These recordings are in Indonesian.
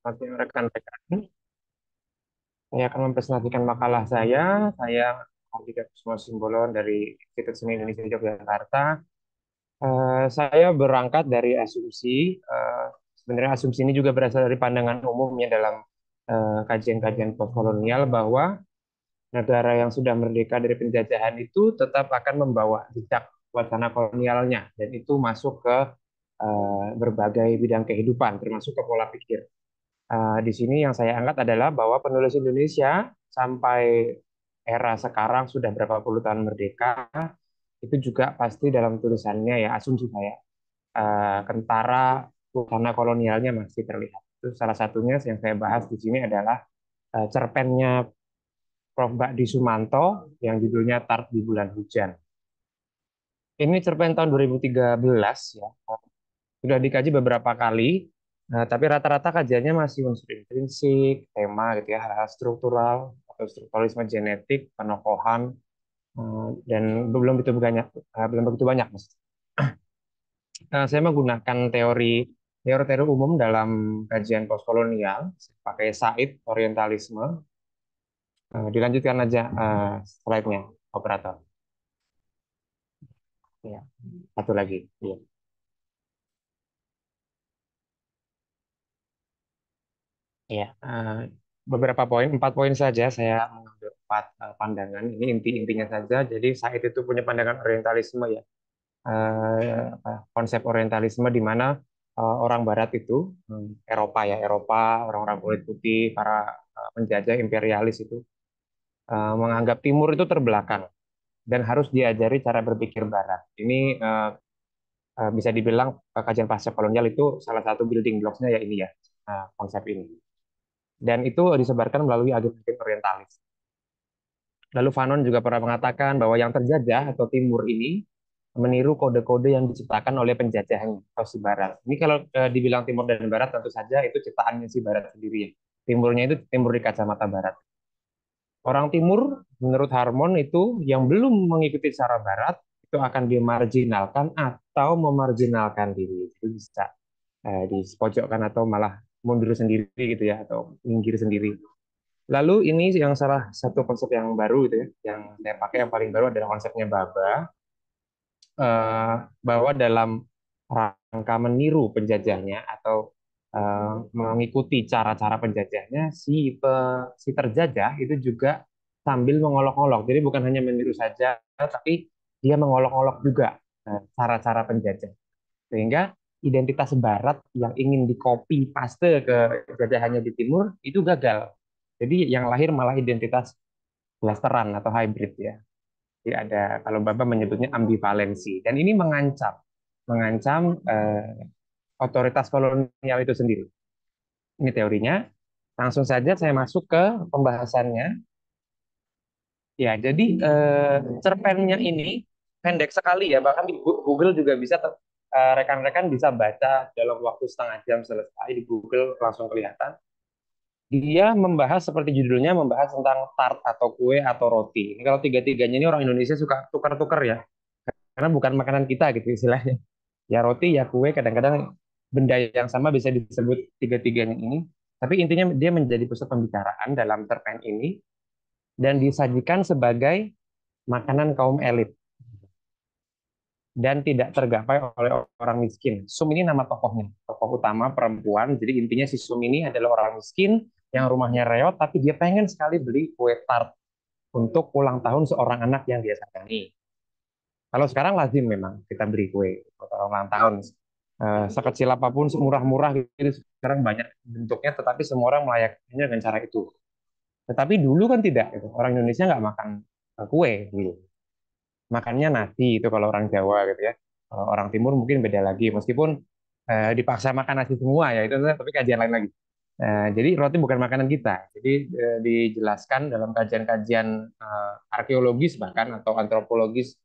Nanti rekan-rekan, saya akan mempresentasikan makalah saya. Saya Ardika Kusuma Simbolon dari Institut Seni Indonesia Yogyakarta. Saya berangkat dari asumsi, sebenarnya asumsi ini juga berasal dari pandangan umumnya dalam kajian-kajian postkolonial bahwa negara yang sudah merdeka dari penjajahan itu tetap akan membawa jejak wacana kolonialnya, dan itu masuk ke berbagai bidang kehidupan, termasuk ke pola pikir. Di sini yang saya angkat adalah bahwa penulis Indonesia sampai era sekarang sudah berapa puluh tahun merdeka, itu juga pasti dalam tulisannya ya asumsi saya kentara busana kolonialnya masih terlihat. Itu salah satunya yang saya bahas di sini adalah cerpennya Prof. Bakdi Sumanto yang judulnya Tart di Bulan Hujan. Ini cerpen tahun 2013 ya. Sudah dikaji beberapa kali, tapi rata-rata kajiannya masih unsur intrinsik, tema gitu ya, hal-hal struktural atau strukturalisme genetik, penokohan, dan belum begitu banyak, Mas. Saya menggunakan teori-teori umum dalam kajian postkolonial, pakai Said Orientalisme. Dilanjutkan aja slide-nya, operator. Ya, satu lagi. Ya. Ya, beberapa poin, 4 poin saja saya mengambil 4 pandangan. Ini inti-intinya saja. Jadi Said itu punya pandangan orientalisme ya, konsep orientalisme di mana orang Barat itu, Eropa ya, Eropa, orang-orang kulit putih, para penjajah imperialis itu menganggap Timur itu terbelakang dan harus diajari cara berpikir Barat. Ini bisa dibilang kajian pasca kolonial itu salah satu building blocks-nya ya ini ya, konsep ini. Dan itu disebarkan melalui agen-agen orientalis. Lalu Fanon juga pernah mengatakan bahwa yang terjajah atau Timur ini meniru kode-kode yang diciptakan oleh penjajahnya atau si Barat. Ini kalau dibilang Timur dan Barat tentu saja itu ciptaannya si Barat sendiri ya. Timurnya itu timur di kacamata Barat. Orang Timur menurut Harmon itu yang belum mengikuti cara Barat itu akan dimarginalkan atau memarginalkan diri. Itu bisa dipojokkan atau malah mundur sendiri gitu ya, atau minggir sendiri. Lalu ini yang salah satu konsep yang baru itu ya, yang saya pakai yang paling baru adalah konsepnya Baba, eh, bahwa dalam rangka meniru penjajahnya atau mengikuti cara-cara penjajahnya, si terjajah itu juga sambil mengolok-olok. Jadi bukan hanya meniru saja, tapi dia mengolok-olok juga cara-cara penjajah. Sehingga identitas Barat yang ingin dikopi paste ke jajahannya di Timur itu gagal. Jadi yang lahir malah identitas blasteran atau hybrid ya. Jadi ada, kalau Bapak menyebutnya ambivalensi, dan ini mengancam otoritas kolonial itu sendiri. Ini teorinya. Langsung saja saya masuk ke pembahasannya. Ya, jadi cerpennya ini pendek sekali ya, bahkan di Google juga bisa rekan-rekan bisa baca dalam waktu setengah jam selesai di Google langsung kelihatan. Dia membahas seperti judulnya, membahas tentang tart atau kue atau roti. Ini kalau tiga-tiganya ini orang Indonesia suka tukar-tukar ya, karena bukan makanan kita gitu istilahnya. Ya roti, ya kue, kadang-kadang benda yang sama bisa disebut tiga-tiganya ini. Tapi intinya dia menjadi pusat pembicaraan dalam cerpen ini dan disajikan sebagai makanan kaum elit dan tidak tergapai oleh orang miskin. Sum ini nama tokohnya, tokoh utama perempuan. Jadi intinya si Sum ini adalah orang miskin yang rumahnya reot, tapi dia pengen sekali beli kue tart untuk ulang tahun seorang anak yang dia sayangi. Kalau sekarang lazim memang kita beli kue untuk ulang tahun. Sekecil apapun, semurah-murah gitu, sekarang banyak bentuknya, tetapi semua orang melayaknya dengan cara itu. Tetapi dulu kan tidak, gitu. Orang Indonesia nggak makan kue, gitu. Makannya nasi itu kalau orang Jawa gitu ya. Kalau orang Timur mungkin beda lagi, meskipun dipaksa makan nasi semua ya itu, tapi kajian lain lagi. Jadi roti bukan makanan kita. Jadi dijelaskan dalam kajian-kajian arkeologis bahkan atau antropologis,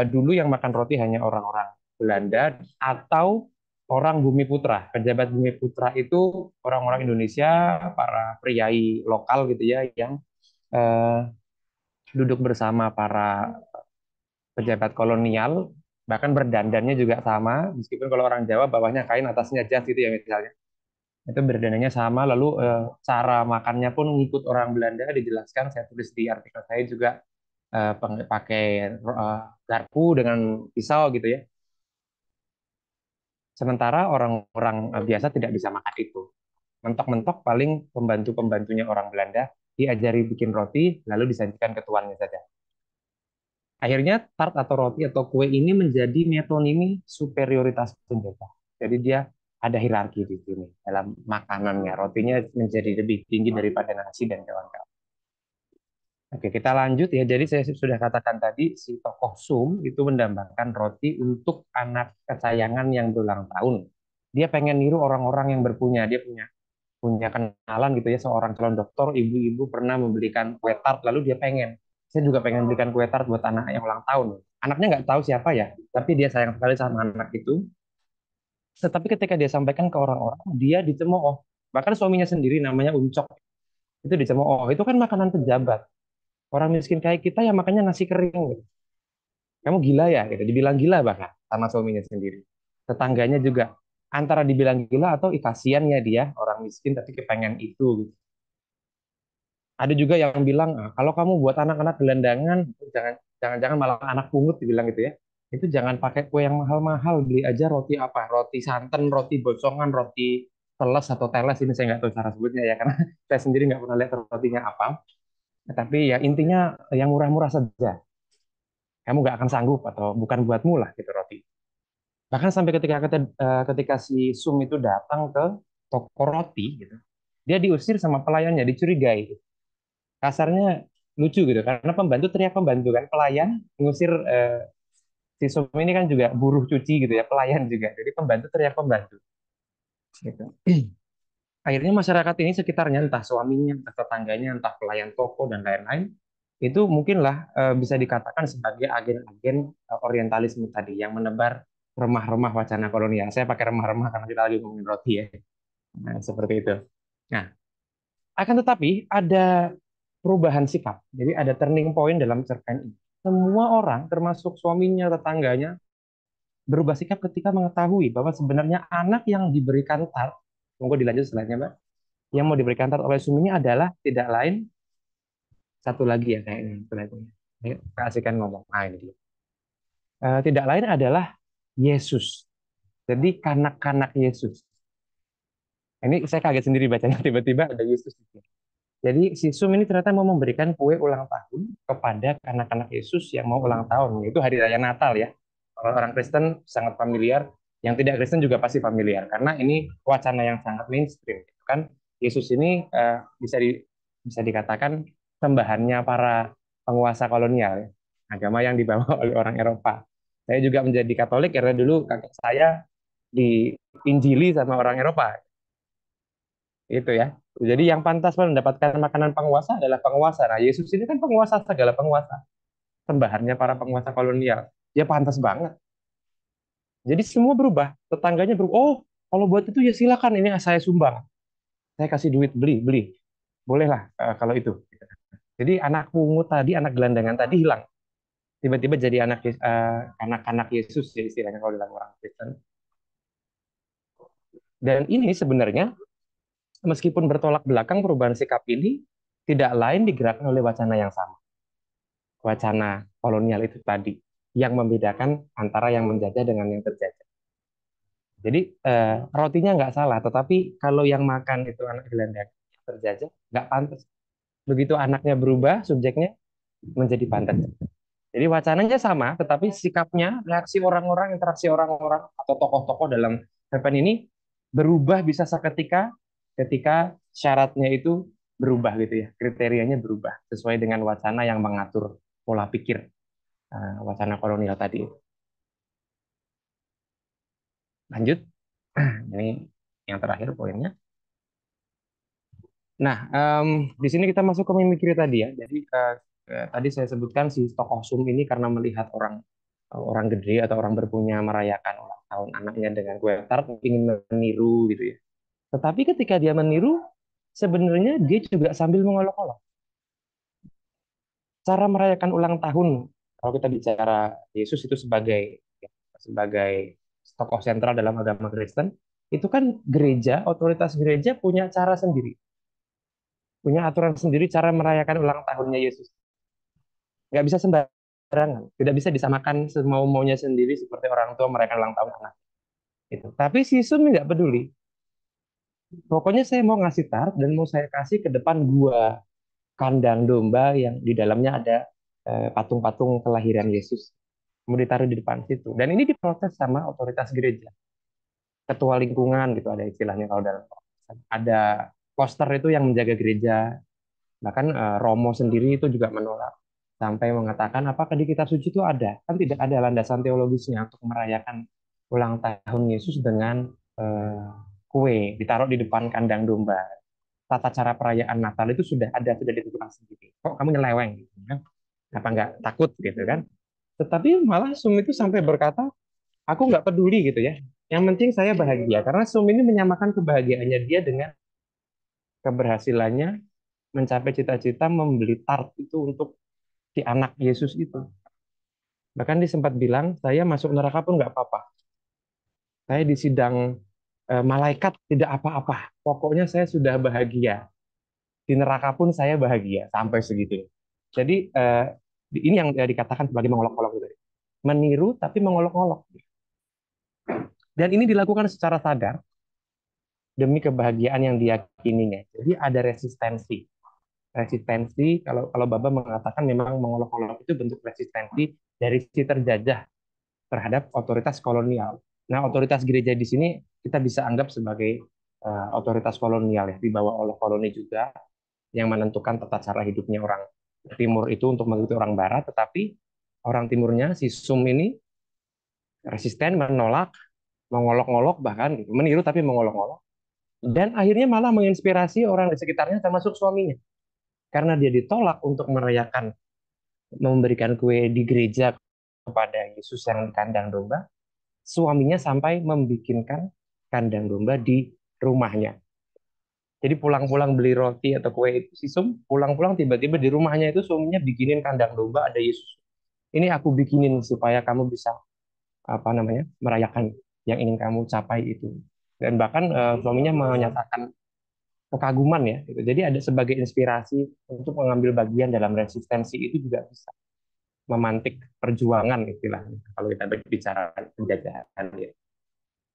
dulu yang makan roti hanya orang-orang Belanda atau orang Bumi Putra. Pejabat Bumi Putra itu orang-orang Indonesia, para priai lokal gitu ya, yang eh, duduk bersama para pejabat kolonial, bahkan berdandannya juga sama, meskipun kalau orang Jawa bawahnya kain, atasnya jas gitu ya misalnya. Itu berdananya sama, lalu cara makannya pun ngikut orang Belanda dijelaskan. Saya tulis di artikel saya juga pakai garpu dengan pisau gitu ya. Sementara orang-orang biasa tidak bisa makan itu. Mentok-mentok paling pembantu-pembantunya orang Belanda diajari bikin roti, lalu disajikan ke tuannya saja. Akhirnya tart atau roti atau kue ini menjadi metonimi superioritas penjajah. Jadi dia ada hierarki di sini dalam makanannya. Rotinya menjadi lebih tinggi daripada nasi dan kawan-kawan. Oke, kita lanjut ya. Jadi saya sudah katakan tadi si tokoh Sum itu mendambakan roti untuk anak kesayangan yang berulang tahun. Dia pengen niru orang-orang yang berpunya. Dia punya punya kenalan gitu ya, seorang calon dokter, ibu-ibu pernah membelikan kue tart, lalu dia pengen, saya juga pengen belikan kue tart buat anak yang ulang tahun. Anaknya nggak tahu siapa ya, tapi dia sayang sekali sama anak itu. Tetapi ketika dia sampaikan ke orang-orang, dia dicemooh. Bahkan suaminya sendiri namanya Uncok itu dicemooh. Itu kan makanan pejabat. Orang miskin kayak kita yang makannya nasi kering gitu. Kamu gila ya gitu. Dibilang gila bahkan sama suaminya sendiri. Tetangganya juga antara dibilang gila atau kasihannya dia orang miskin tapi kepengen itu gitu. Ada juga yang bilang, "Ah, kalau kamu buat anak-anak gelandangan, jangan jangan-jangan malah anak pungut," dibilang gitu ya. Itu jangan pakai kue yang mahal-mahal, beli aja roti apa? Roti santan, roti bosongan, roti teles atau teles, ini saya nggak tahu cara sebutnya ya, karena saya sendiri nggak pernah lihat rotinya apa. Tapi ya intinya yang murah-murah saja. Kamu nggak akan sanggup atau bukan buatmu lah gitu roti. Bahkan sampai ketika si Sum itu datang ke toko roti gitu, dia diusir sama pelayannya, dicurigai. Kasarnya lucu gitu karena pembantu teriak pembantu kan, pelayan ngusir si suami ini kan juga buruh cuci gitu ya, pelayan juga, jadi pembantu teriak pembantu gitu. Akhirnya masyarakat ini sekitarnya, entah suaminya, entah tetangganya, entah pelayan toko dan lain-lain, itu mungkinlah bisa dikatakan sebagai agen-agen orientalisme tadi yang menebar remah-remah wacana kolonial. Saya pakai remah-remah karena kita lagi ngomongin roti ya. Nah, seperti itu. Nah, akan tetapi ada perubahan sikap. Jadi ada turning point dalam cerpen ini. Semua orang, termasuk suaminya, tetangganya, berubah sikap ketika mengetahui bahwa sebenarnya anak yang diberikan tart, monggo dilanjut selanjutnya, Mbak, yang mau diberikan tart oleh suaminya adalah tidak lain, satu lagi ya kayaknya, selanjutnya. Ayo, kasihkan ngomong. Ah, ini dia. Tidak lain adalah Yesus. Jadi kanak-kanak Yesus. Ini saya kaget sendiri bacanya, tiba-tiba ada Yesus. Jadi si Sum ini ternyata mau memberikan kue ulang tahun kepada anak-anak Yesus yang mau ulang tahun, yaitu hari raya Natal ya. Orang-orang Kristen sangat familiar, yang tidak Kristen juga pasti familiar karena ini wacana yang sangat mainstream. Kan Yesus ini bisa dikatakan sembahannya para penguasa kolonial, ya. Agama yang dibawa oleh orang Eropa. Saya juga menjadi Katolik karena dulu kakek saya diinjili sama orang Eropa. Itu ya. Jadi yang pantas mendapatkan makanan penguasa adalah penguasa. Nah, Yesus ini kan penguasa segala penguasa. Sembahannya para penguasa kolonial. Dia pantas banget. Jadi semua berubah. Tetangganya berubah. Oh, kalau buat itu ya silakan. Ini saya sumbang. Saya kasih duit, beli, beli. Bolehlah kalau itu. Jadi anak pungut tadi, anak gelandangan tadi hilang. Tiba-tiba jadi anak-anak Yesus ya istilahnya kalau dalam orang Kristen. Dan ini sebenarnya meskipun bertolak belakang perubahan sikap ini tidak lain digerakkan oleh wacana yang sama. Wacana kolonial itu tadi yang membedakan antara yang menjajah dengan yang terjajah. Jadi rotinya nggak salah, tetapi kalau yang makan itu anak gelandang terjajah nggak pantas. Begitu anaknya berubah, subjeknya menjadi pantas. Jadi wacananya sama, tetapi sikapnya, reaksi orang-orang, interaksi orang-orang atau tokoh-tokoh dalam cerpen ini berubah bisa seketika ketika syaratnya itu berubah gitu ya, kriterianya berubah sesuai dengan wacana yang mengatur pola pikir wacana kolonial tadi. Lanjut, ini yang terakhir poinnya. Nah, di sini kita masuk ke mimikri tadi ya. Jadi tadi saya sebutkan si tokoh Sum ini karena melihat orang orang gede atau orang berpunya merayakan ulang tahun anaknya dengan kue tart, ingin meniru gitu ya. Tetapi ketika dia meniru, sebenarnya dia juga sambil mengolok-olok. Cara merayakan ulang tahun, kalau kita bicara Yesus itu sebagai tokoh sentral dalam agama Kristen, itu kan gereja, otoritas gereja punya cara sendiri, punya aturan sendiri cara merayakan ulang tahunnya Yesus. Nggak bisa sembarangan, tidak bisa disamakan semau-maunya sendiri seperti orang tua merayakan ulang tahun anak. Itu. Tapi si Sun nggak peduli. Pokoknya saya mau ngasih tarif dan mau saya kasih ke depan gua kandang domba yang di dalamnya ada patung-patung kelahiran Yesus. Mau ditaruh di depan situ. Dan ini diprotes sama otoritas gereja. Ketua lingkungan gitu ada istilahnya kalau dalam ada poster itu yang menjaga gereja. Bahkan Romo sendiri itu juga menolak sampai mengatakan apakah di kitab suci itu ada? Kan tidak ada landasan teologisnya untuk merayakan ulang tahun Yesus dengan eh, kue ditaruh di depan kandang domba. Tata cara perayaan Natal itu sudah ada, sudah ditentukan sendiri. Kok kamu nyeleweng gitu kan? Apa nggak takut gitu kan? Tetapi malah Sum itu sampai berkata, aku nggak peduli gitu ya. Yang penting saya bahagia karena Sum ini menyamakan kebahagiaannya dia dengan keberhasilannya mencapai cita-cita membeli tart itu untuk si anak Yesus itu. Bahkan dia sempat bilang, saya masuk neraka pun nggak apa-apa. Saya di sidang malaikat tidak apa-apa. Pokoknya saya sudah bahagia. Di neraka pun saya bahagia sampai segitu. Jadi ini yang dikatakan sebagai mengolok-olok itu. Meniru tapi mengolok-olok. Dan ini dilakukan secara sadar demi kebahagiaan yang diyakininya. Jadi ada resistensi. Resistensi kalau kalau Baba mengatakan memang mengolok-olok itu bentuk resistensi dari si terjajah terhadap otoritas kolonial. Nah, otoritas gereja di sini kita bisa anggap sebagai otoritas kolonial ya, dibawa oleh koloni juga yang menentukan tata cara hidupnya orang Timur itu untuk mengikuti orang Barat, tetapi orang Timurnya si Sum ini resisten, menolak, mengolok-olok bahkan gitu, meniru tapi mengolok-olok dan akhirnya malah menginspirasi orang di sekitarnya termasuk suaminya karena dia ditolak untuk merayakan memberikan kue di gereja kepada Yesus yang di kandang domba, suaminya sampai membikinkan kandang domba di rumahnya. Jadi pulang-pulang beli roti atau kue itu si Sum, pulang-pulang tiba-tiba di rumahnya itu suaminya bikinin kandang domba ada Yesus. Ini aku bikinin supaya kamu bisa apa namanya merayakan yang ingin kamu capai itu. Dan bahkan suaminya menyatakan kekaguman ya. Gitu. Jadi ada sebagai inspirasi untuk mengambil bagian dalam resistensi itu juga bisa memantik perjuangan istilahnya kalau kita bicara penjajahan ya.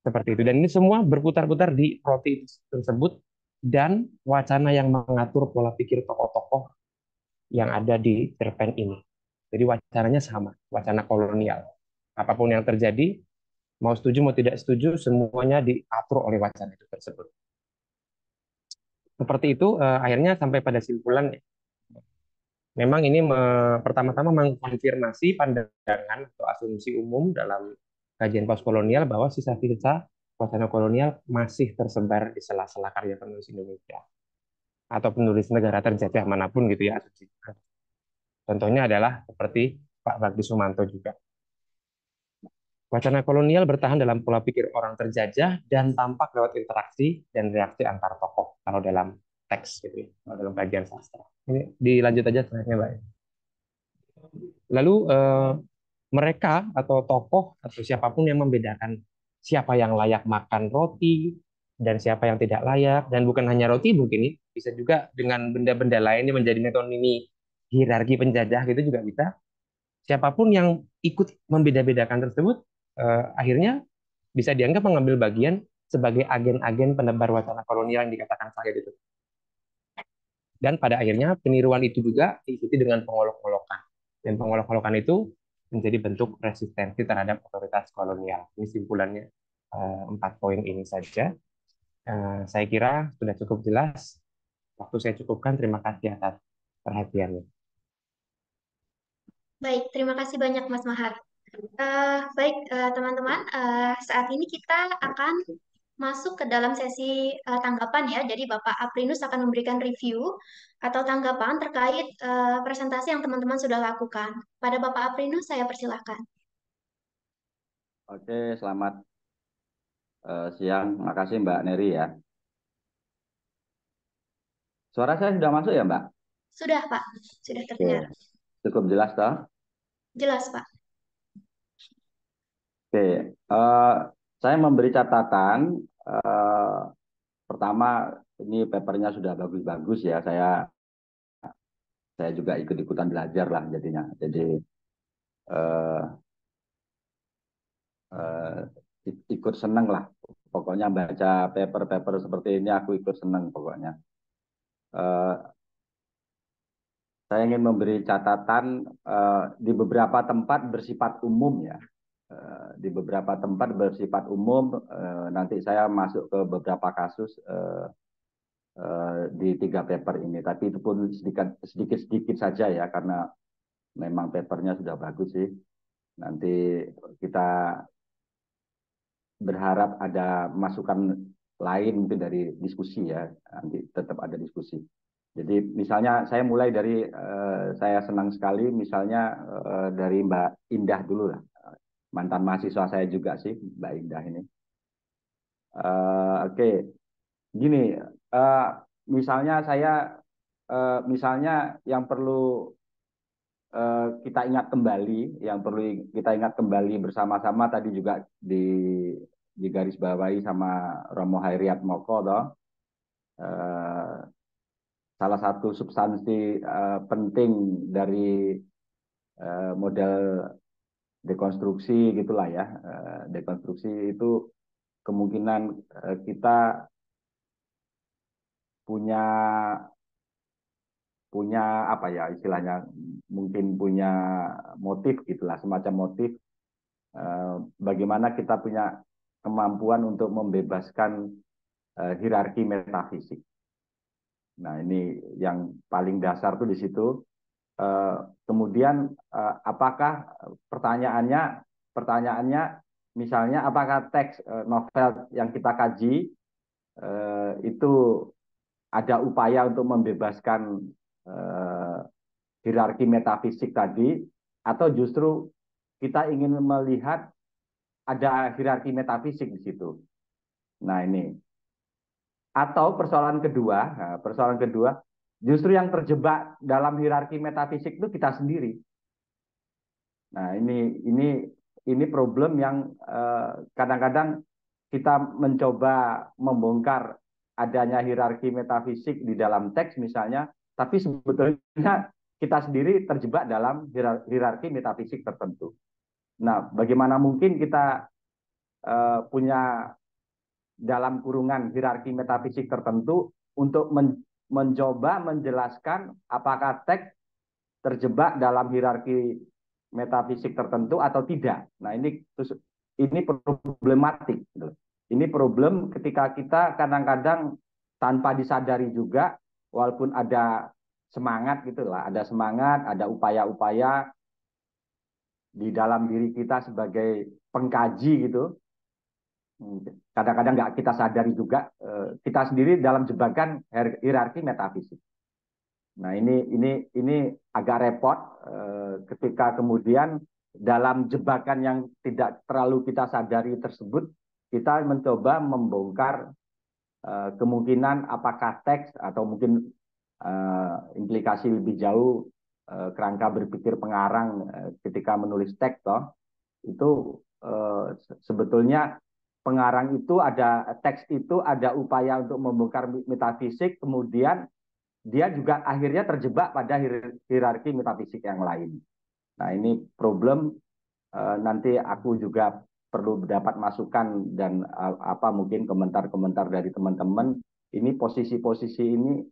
Seperti itu. Dan ini semua berputar-putar di roti tersebut dan wacana yang mengatur pola pikir tokoh-tokoh yang ada di cerpen ini. Jadi wacananya sama, wacana kolonial. Apapun yang terjadi, mau setuju mau tidak setuju, semuanya diatur oleh wacana itu tersebut. Seperti itu, akhirnya sampai pada simpulan, memang ini pertama-tama mengkonfirmasi pandangan atau asumsi umum dalam kajian postkolonial bahwa sisa-sisa wacana kolonial masih tersebar di sela-sela karya penulis Indonesia atau penulis negara terjajah manapun gitu ya asumsi. Contohnya adalah seperti Pak Bagdi Sumanto juga. Wacana kolonial bertahan dalam pola pikir orang terjajah dan tampak lewat interaksi dan reaksi antar tokoh kalau dalam teks gitu ya, kalau dalam kajian sastra. Ini dilanjut aja selanjutnya, Mbak. Lalu mereka atau tokoh atau siapapun yang membedakan siapa yang layak makan roti dan siapa yang tidak layak, dan bukan hanya roti mungkin ini bisa juga dengan benda-benda lain yang menjadi metonomi hierarki penjajah gitu juga bisa. Siapapun yang ikut membeda-bedakan tersebut akhirnya bisa dianggap mengambil bagian sebagai agen-agen penebar wacana kolonial yang dikatakan saya itu. Dan pada akhirnya peniruan itu juga diikuti dengan pengolok-olokan. Dan pengolok-olokan itu menjadi bentuk resistensi terhadap otoritas kolonial. Ini simpulannya 4 poin ini saja. Saya kira sudah cukup jelas. Waktu saya cukupkan. Terima kasih atas perhatiannya. Baik, terima kasih banyak Mas Mahar. Baik, teman-teman, saat ini kita akan masuk ke dalam sesi tanggapan ya. Jadi Bapak Aprinus akan memberikan review atau tanggapan terkait presentasi yang teman-teman sudah lakukan. Pada Bapak Aprinus, saya persilahkan. Oke, selamat siang. Makasih Mbak Neri ya. Suara saya sudah masuk ya Mbak? Sudah, Pak. Sudah Oke, terdengar. cukup jelas toh? Jelas, Pak. Oke, saya memberi catatan eh, pertama ini papernya sudah bagus-bagus ya. Saya juga ikut-ikutan belajar lah jadinya. Jadi eh, eh, ikut seneng lah. Pokoknya baca paper-paper seperti ini aku ikut seneng pokoknya. Eh, saya ingin memberi catatan di beberapa tempat bersifat umum ya. Di beberapa tempat bersifat umum, nanti saya masuk ke beberapa kasus di 3 paper ini. Tapi itu pun sedikit-sedikit saja ya, karena memang papernya sudah bagus sih. Nanti kita berharap ada masukan lain mungkin dari diskusi ya. Nanti tetap ada diskusi. Jadi misalnya saya mulai dari saya senang sekali misalnya dari Mbak Indah dulu lah. Mantan mahasiswa saya juga sih Mbak Indah ini. Oke, gini, uh, misalnya misalnya yang perlu yang perlu kita ingat kembali bersama-sama tadi juga di garis bawahi sama Romo Hairiat Moko toh. Uh, Salah satu substansi penting dari model dekonstruksi gitulah ya. Dekonstruksi itu kemungkinan kita punya punya apa ya istilahnya, mungkin punya motif gitulah, semacam motif bagaimana kita punya kemampuan untuk membebaskan hierarki metafisik. Nah, ini yang paling dasar tuh di situ. Kemudian apakah pertanyaannya misalnya apakah teks novel yang kita kaji itu ada upaya untuk membebaskan hierarki metafisik tadi, atau justru kita ingin melihat ada hierarki metafisik di situ. Nah ini, atau persoalan kedua, justru yang terjebak dalam hierarki metafisik itu kita sendiri. Nah ini problem yang kadang-kadang kita mencoba membongkar adanya hierarki metafisik di dalam teks misalnya, tapi sebetulnya kita sendiri terjebak dalam hierarki metafisik tertentu. Nah, bagaimana mungkin kita punya dalam kurungan hierarki metafisik tertentu untuk mencoba menjelaskan apakah teks terjebak dalam hierarki metafisik tertentu atau tidak. Nah, ini problematik. Ini problem ketika kita kadang-kadang tanpa disadari juga, walaupun ada semangat gitulah, ada semangat, ada upaya-upaya di dalam diri kita sebagai pengkaji gitu. Kadang-kadang nggak kita sadari juga kita sendiri dalam jebakan hierarki metafisik. Nah ini agak repot ketika kemudian dalam jebakan yang tidak terlalu kita sadari tersebut kita mencoba membongkar kemungkinan apakah teks atau mungkin implikasi lebih jauh kerangka berpikir pengarang ketika menulis teks toh itu sebetulnya pengarang itu teks itu ada upaya untuk membongkar metafisik, kemudian dia juga akhirnya terjebak pada hierarki metafisik yang lain. Nah ini problem, nanti aku juga perlu mendapat masukan dan mungkin komentar-komentar dari teman-teman. Ini posisi-posisi ini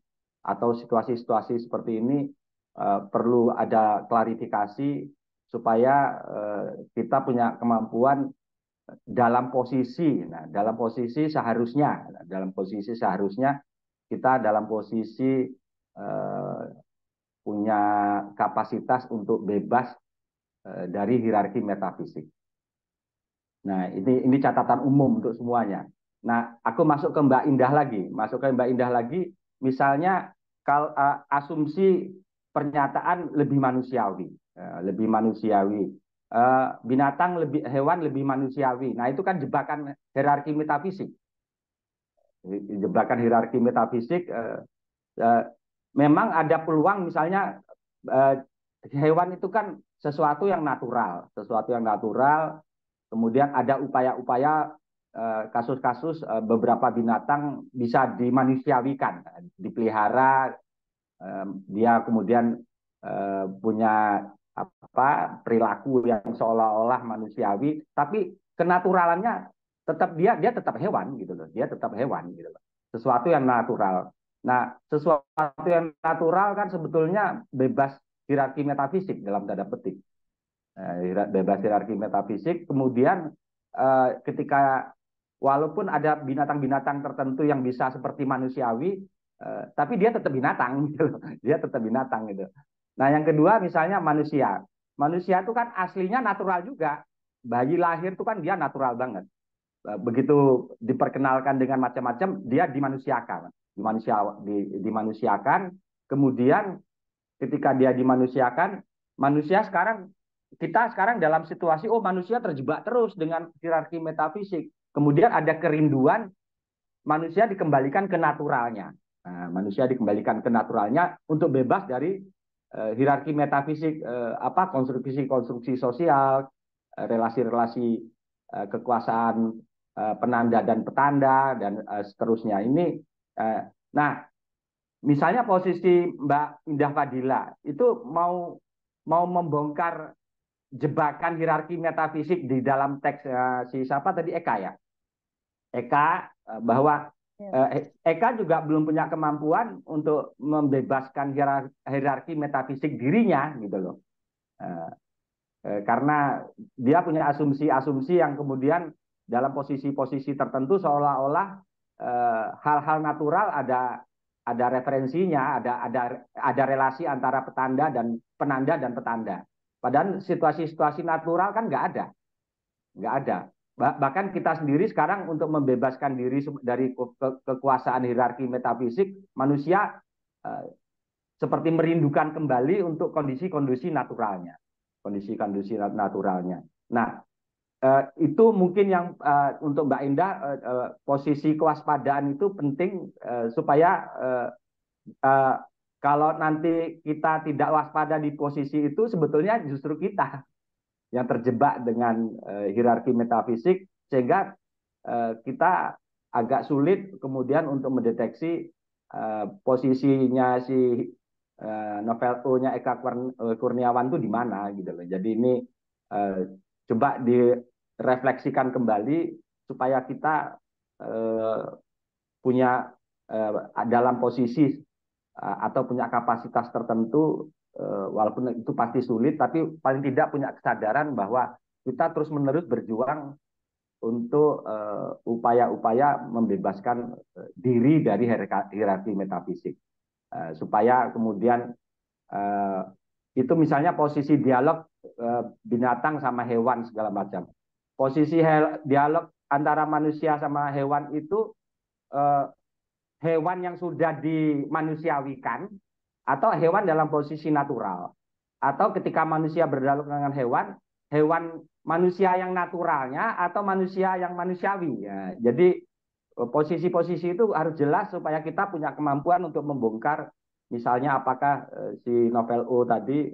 atau situasi-situasi seperti ini perlu ada klarifikasi supaya kita punya kemampuan dalam posisi seharusnya kita dalam posisi punya kapasitas untuk bebas dari hierarki metafisik. Nah, ini catatan umum untuk semuanya. Nah, aku masuk ke Mbak Indah lagi. Misalnya kalau asumsi pernyataan lebih manusiawi, hewan lebih manusiawi. Nah, itu kan jebakan hierarki metafisik. Jebakan hierarki metafisik memang ada peluang misalnya hewan itu kan sesuatu yang natural, kemudian ada upaya-upaya kasus-kasus beberapa binatang bisa dimanusiawikan, dipelihara, dia kemudian punya apa perilaku yang seolah-olah manusiawi, tapi kenaturalannya tetap dia tetap hewan gitu loh, dia tetap hewan gitu loh. Sesuatu yang natural. Nah, sesuatu yang natural kan sebetulnya bebas hierarki metafisik dalam tanda petik. Bebas hierarki metafisik. Kemudian ketika walaupun ada binatang-binatang tertentu yang bisa seperti manusiawi, tapi dia tetap binatang gitu. Dia tetap binatang gitu. Nah, yang kedua misalnya manusia. Manusia itu kan aslinya natural juga. Bayi lahir itu kan dia natural banget. Begitu diperkenalkan dengan macam-macam, dia dimanusiakan. Dimanusiakan, kemudian ketika dia dimanusiakan, manusia sekarang kita sekarang dalam situasi manusia terjebak terus dengan hierarki metafisik. Kemudian ada kerinduan manusia dikembalikan ke naturalnya. Nah, manusia dikembalikan ke naturalnya untuk bebas dari hierarki metafisik, konstruksi-konstruksi sosial, relasi-relasi kekuasaan penanda dan petanda dan seterusnya. Nah, misalnya posisi Mbak Indah Fadila itu mau membongkar jebakan hierarki metafisik di dalam teks si siapa tadi Eka ya. Eka bahwa Eka juga belum punya kemampuan untuk membebaskan hierarki metafisik dirinya gitu loh. Karena dia punya asumsi-asumsi yang kemudian dalam posisi-posisi tertentu seolah-olah hal-hal natural ada referensinya, ada relasi antara petanda dan penanda dan petanda. Padahal situasi-situasi natural kan nggak ada. Bahkan kita sendiri sekarang untuk membebaskan diri dari kekuasaan hierarki metafisik, manusia seperti merindukan kembali untuk kondisi-kondisi naturalnya, kondisi-kondisi naturalnya. Nah, itu mungkin yang untuk Mbak Indah posisi kewaspadaan itu penting supaya kalau nanti kita tidak waspada di posisi itu, sebetulnya justru kita yang terjebak dengan hierarki metafisik, sehingga kita agak sulit kemudian untuk mendeteksi posisinya si novel O-nya Eka Kurniawan itu di mana gitu loh. Jadi ini coba direfleksikan kembali supaya kita punya dalam posisi atau punya kapasitas tertentu, walaupun itu pasti sulit, tapi paling tidak punya kesadaran bahwa kita terus-menerus berjuang untuk upaya-upaya membebaskan diri dari hierarki metafisik, supaya kemudian itu misalnya posisi dialog binatang sama hewan segala macam. Posisi dialog antara manusia sama hewan itu hewan yang sudah dimanusiawikan atau hewan dalam posisi natural. Atau ketika manusia berdialog dengan hewan manusia yang naturalnya atau manusia yang manusiawi. Ya, jadi posisi-posisi itu harus jelas supaya kita punya kemampuan untuk membongkar misalnya apakah si novel O tadi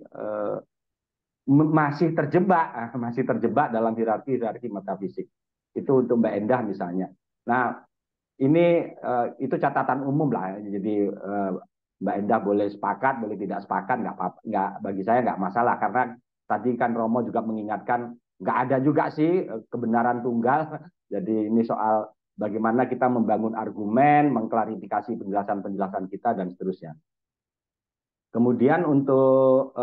masih terjebak dalam hierarki metafisik. Itu untuk Mbak Endah misalnya. Nah, ini itu catatan umum lah. Jadi Mbak Endah boleh sepakat, boleh tidak sepakat, nggak bagi saya nggak masalah, karena tadi kan Romo juga mengingatkan nggak ada juga sih kebenaran tunggal. Jadi ini soal bagaimana kita membangun argumen, mengklarifikasi penjelasan-penjelasan kita dan seterusnya. Kemudian untuk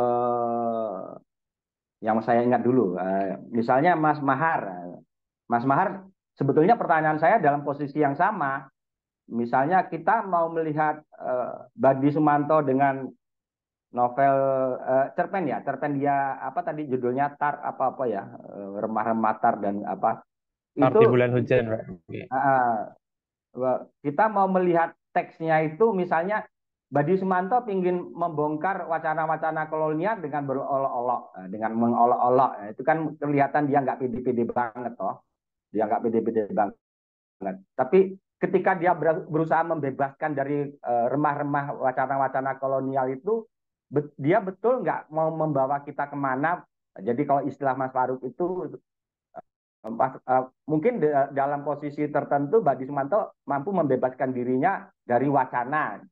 yang saya ingat dulu, misalnya Mas Mahar, sebetulnya pertanyaan saya dalam posisi yang sama. Misalnya kita mau melihat Badi Sumanto dengan novel cerpen dia apa tadi judulnya apa ya, remah-remah tar dan apa Arti itu bulan hujan, Pak. kita mau melihat teksnya itu misalnya Badi Sumanto ingin membongkar wacana-wacana kolonial dengan berolok-olok, dengan mengolok-olok. Itu kan kelihatan dia nggak pede-pede banget toh, dia nggak pede-pede banget. Tapi ketika dia berusaha membebaskan dari remah-remah wacana-wacana kolonial itu, dia betul nggak mau membawa kita kemana. Jadi kalau istilah Mas Faruk itu Mungkin dalam posisi tertentu Badi Sumanto mampu membebaskan dirinya dari wacana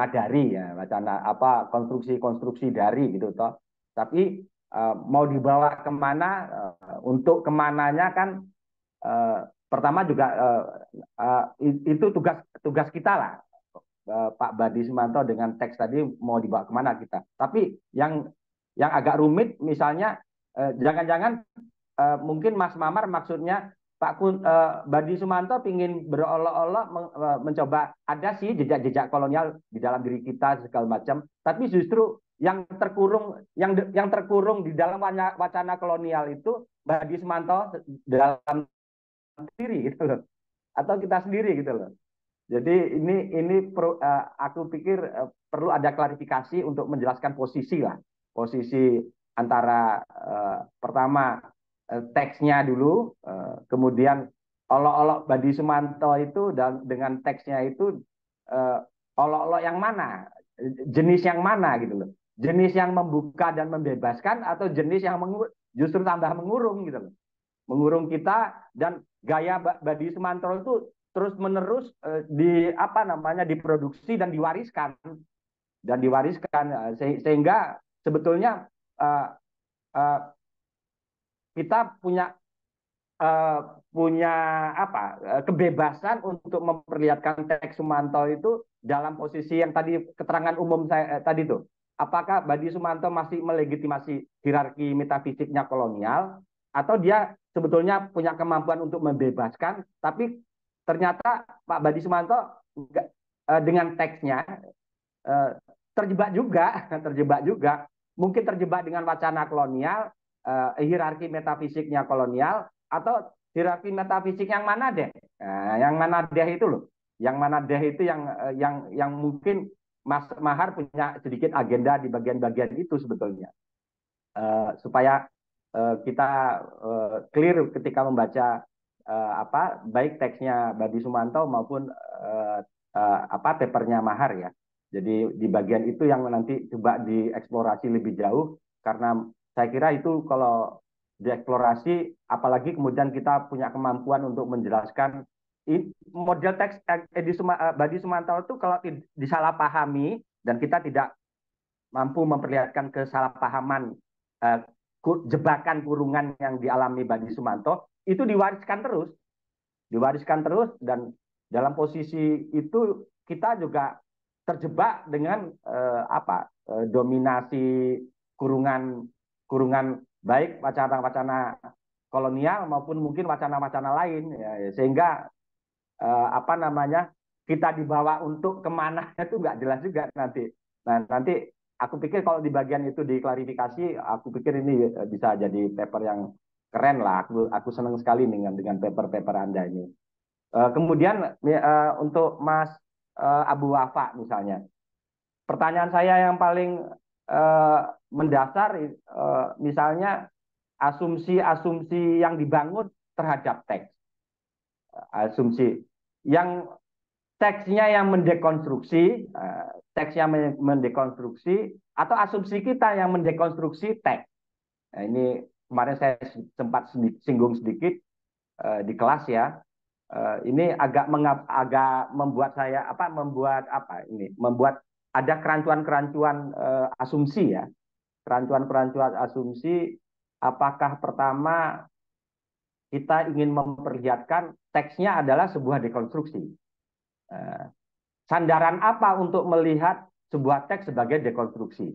dari ya, wacana apa konstruksi dari gitu toh. Tapi mau dibawa kemana, untuk kemananya kan pertama juga itu tugas kita lah, Pak Badi Sumanto dengan teks tadi mau dibawa kemana kita. Tapi yang agak rumit misalnya, jangan-jangan mungkin Mas Mamar maksudnya Badi Sumanto ingin berolok-olok mencoba ada sih jejak-jejak kolonial di dalam diri kita segala macam, tapi justru yang terkurung di dalam wacana kolonial itu Badi Sumanto dalam diri gitu loh, atau kita sendiri gitu loh. Jadi aku pikir perlu ada klarifikasi untuk menjelaskan posisi lah, posisi antara pertama teksnya dulu, kemudian olok-olok Badi Sumanto itu dan dengan teksnya itu olok-olok yang mana, jenis yang mana gitu loh, jenis yang membuka dan membebaskan atau jenis yang justru tambah mengurung gitu loh, mengurung kita. Dan gaya Badi Sumanto itu terus menerus diproduksi dan diwariskan sehingga sebetulnya kita punya kebebasan untuk memperlihatkan teks Sumanto itu dalam posisi yang tadi keterangan umum saya tadi tuh. Apakah Badi Sumanto masih melegitimasi hierarki metafisiknya kolonial, atau dia sebetulnya punya kemampuan untuk membebaskan, tapi ternyata Pak Badi Sumanto dengan teksnya terjebak juga, mungkin terjebak dengan wacana kolonial, hierarki metafisiknya kolonial, atau hierarki metafisik yang mana deh? Yang mana deh itu loh, yang mana deh itu yang mungkin Mas Mahar punya sedikit agenda di bagian-bagian itu sebetulnya, supaya kita clear ketika membaca baik teksnya Badi Sumanto maupun papernya Mahar ya. Jadi di bagian itu yang nanti coba dieksplorasi lebih jauh, karena saya kira itu kalau dieksplorasi, apalagi kemudian kita punya kemampuan untuk menjelaskan model teks Badi Sumanto itu kalau disalahpahami dan kita tidak mampu memperlihatkan kesalahpahaman, jebakan kurungan yang dialami Badi Sumanto, itu diwariskan terus, dan dalam posisi itu kita juga terjebak dengan dominasi kurungan baik wacana-wacana kolonial maupun mungkin wacana-wacana lain ya, sehingga kita dibawa untuk kemana itu nggak jelas juga nanti. Nah nanti aku pikir kalau di bagian itu diklarifikasi, aku pikir ini bisa jadi paper yang keren lah. Aku senang sekali dengan paper-paper Anda ini. Kemudian untuk Mas Abu Wafa misalnya, pertanyaan saya yang paling mendasar, misalnya asumsi-asumsi yang dibangun terhadap teks, asumsi yang teksnya yang mendekonstruksi, atau asumsi kita yang mendekonstruksi teks. Nah, ini kemarin saya sempat singgung sedikit di kelas ya. Ini agak membuat saya membuat ada kerancuan-kerancuan asumsi ya, kerancuan-kerancuan asumsi. Apakah pertama kita ingin memperlihatkan teksnya adalah sebuah dekonstruksi? Sandaran apa untuk melihat sebuah teks sebagai dekonstruksi?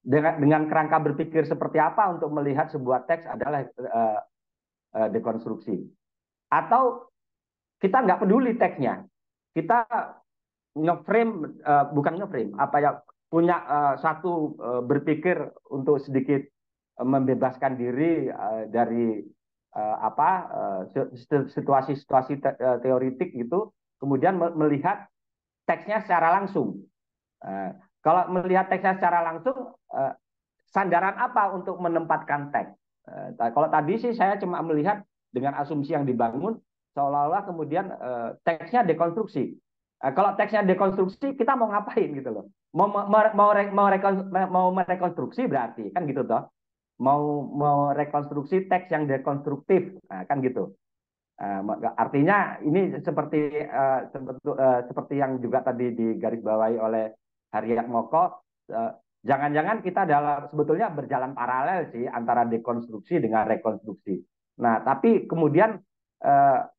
Dengan kerangka berpikir seperti apa untuk melihat sebuah teks adalah dekonstruksi? Atau kita nggak peduli teksnya, kita punya satu berpikir untuk sedikit membebaskan diri dari situasi-situasi teoritik itu, kemudian melihat teksnya secara langsung. Kalau melihat teksnya secara langsung, sandaran apa untuk menempatkan teks? Kalau tadi sih saya cuma melihat dengan asumsi yang dibangun, seolah-olah kemudian teksnya dekonstruksi. Kalau teksnya dekonstruksi, kita mau ngapain gitu loh? Mau merekonstruksi berarti kan gitu toh. mau rekonstruksi teks yang dekonstruktif, nah, kan gitu. Artinya ini seperti yang juga tadi digarisbawahi oleh Haryat Moko, jangan-jangan kita sebetulnya berjalan paralel sih antara dekonstruksi dengan rekonstruksi. Nah, tapi kemudian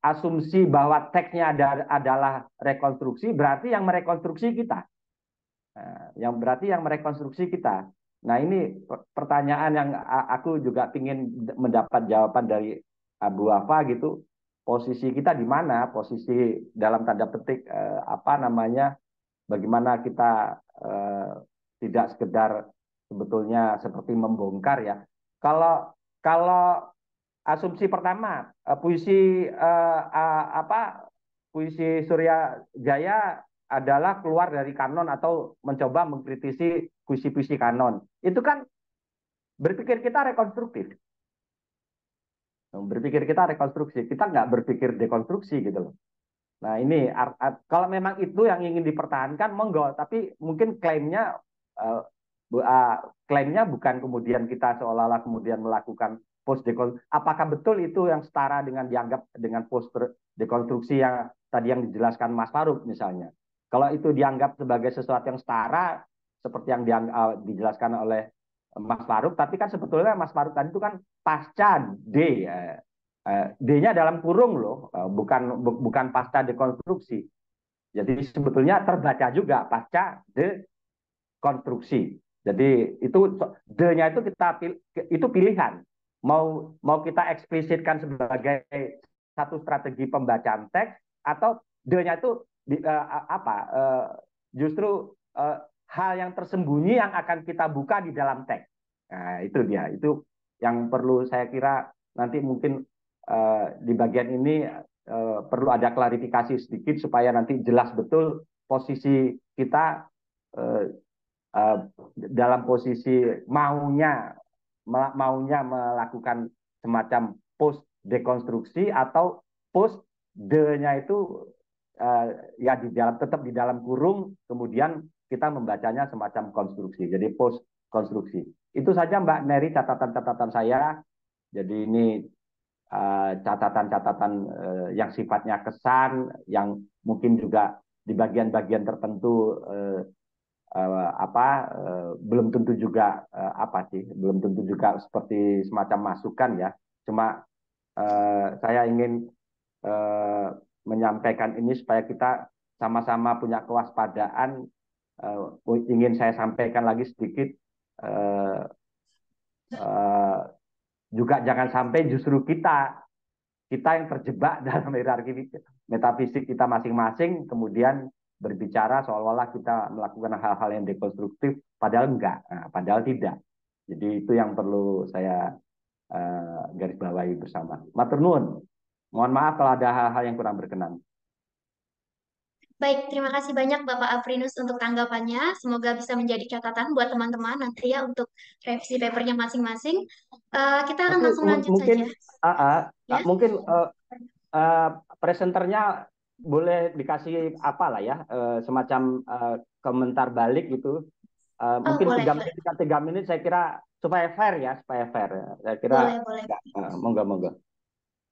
asumsi bahwa teksnya adalah rekonstruksi berarti yang merekonstruksi kita. Yang merekonstruksi kita. Nah, ini pertanyaan yang aku juga ingin mendapat jawaban dari Bu Wafa gitu. Posisi kita di mana? Posisi dalam tanda petik bagaimana kita tidak sekedar sebetulnya seperti membongkar ya. Kalau kalau asumsi pertama, puisi Surya Jaya adalah keluar dari kanon atau mencoba mengkritisi puisi-puisi kanon. Itu kan berpikir kita rekonstruktif. Berpikir kita rekonstruksi, kita nggak berpikir dekonstruksi gitu loh. Nah ini kalau memang itu yang ingin dipertahankan, monggo. Tapi mungkin klaimnya bukan kemudian kita seolah-olah kemudian melakukan post dekonstruksi. Apakah betul itu yang setara dengan dianggap dengan post dekonstruksi yang tadi yang dijelaskan Mas Faruk misalnya? Kalau itu dianggap sebagai sesuatu yang setara seperti yang dijelaskan oleh Mas Faruk, tapi kan sebetulnya Mas Faruk tadi itu kan pasca D-nya dalam kurung loh, bukan pasca dekonstruksi. Jadi sebetulnya terbaca juga pasca dekonstruksi. Jadi itu D-nya itu pilihan. Mau kita eksplisitkan sebagai satu strategi pembacaan teks atau D-nya itu justru hal yang tersembunyi yang akan kita buka di dalam teks. Nah, itu dia. Itu yang perlu saya kira nanti mungkin di bagian ini perlu ada klarifikasi sedikit supaya nanti jelas betul posisi kita dalam posisi maunya melakukan semacam post dekonstruksi atau post D-nya itu ya tetap di dalam kurung, kemudian kita membacanya semacam konstruksi, jadi post konstruksi. Itu saja Mbak Neri catatan-catatan saya. Jadi ini catatan-catatan yang sifatnya kesan, yang mungkin juga di bagian-bagian tertentu belum tentu juga belum tentu juga seperti semacam masukan ya. Cuma saya ingin menyampaikan ini supaya kita sama-sama punya kewaspadaan. Ingin saya sampaikan lagi sedikit, juga jangan sampai justru kita yang terjebak dalam hierarki metafisik kita masing-masing, kemudian berbicara seolah-olah kita melakukan hal-hal yang dekonstruktif, padahal enggak, padahal tidak. Jadi itu yang perlu saya garis bawahi bersama. Matur nuwun. Mohon maaf kalau ada hal-hal yang kurang berkenan. Baik, terima kasih banyak Bapak Aprinus untuk tanggapannya. Semoga bisa menjadi catatan buat teman-teman nanti ya untuk revisi papernya masing-masing. Kita akan Tapi langsung lanjut mungkin saja. Ya, mungkin presenternya boleh dikasih apalah ya, semacam komentar balik gitu. oh Mungkin boleh, 3 boleh, menit, 3 menit saya kira supaya fair ya, supaya fair. Saya kira boleh, boleh. ya, monggo.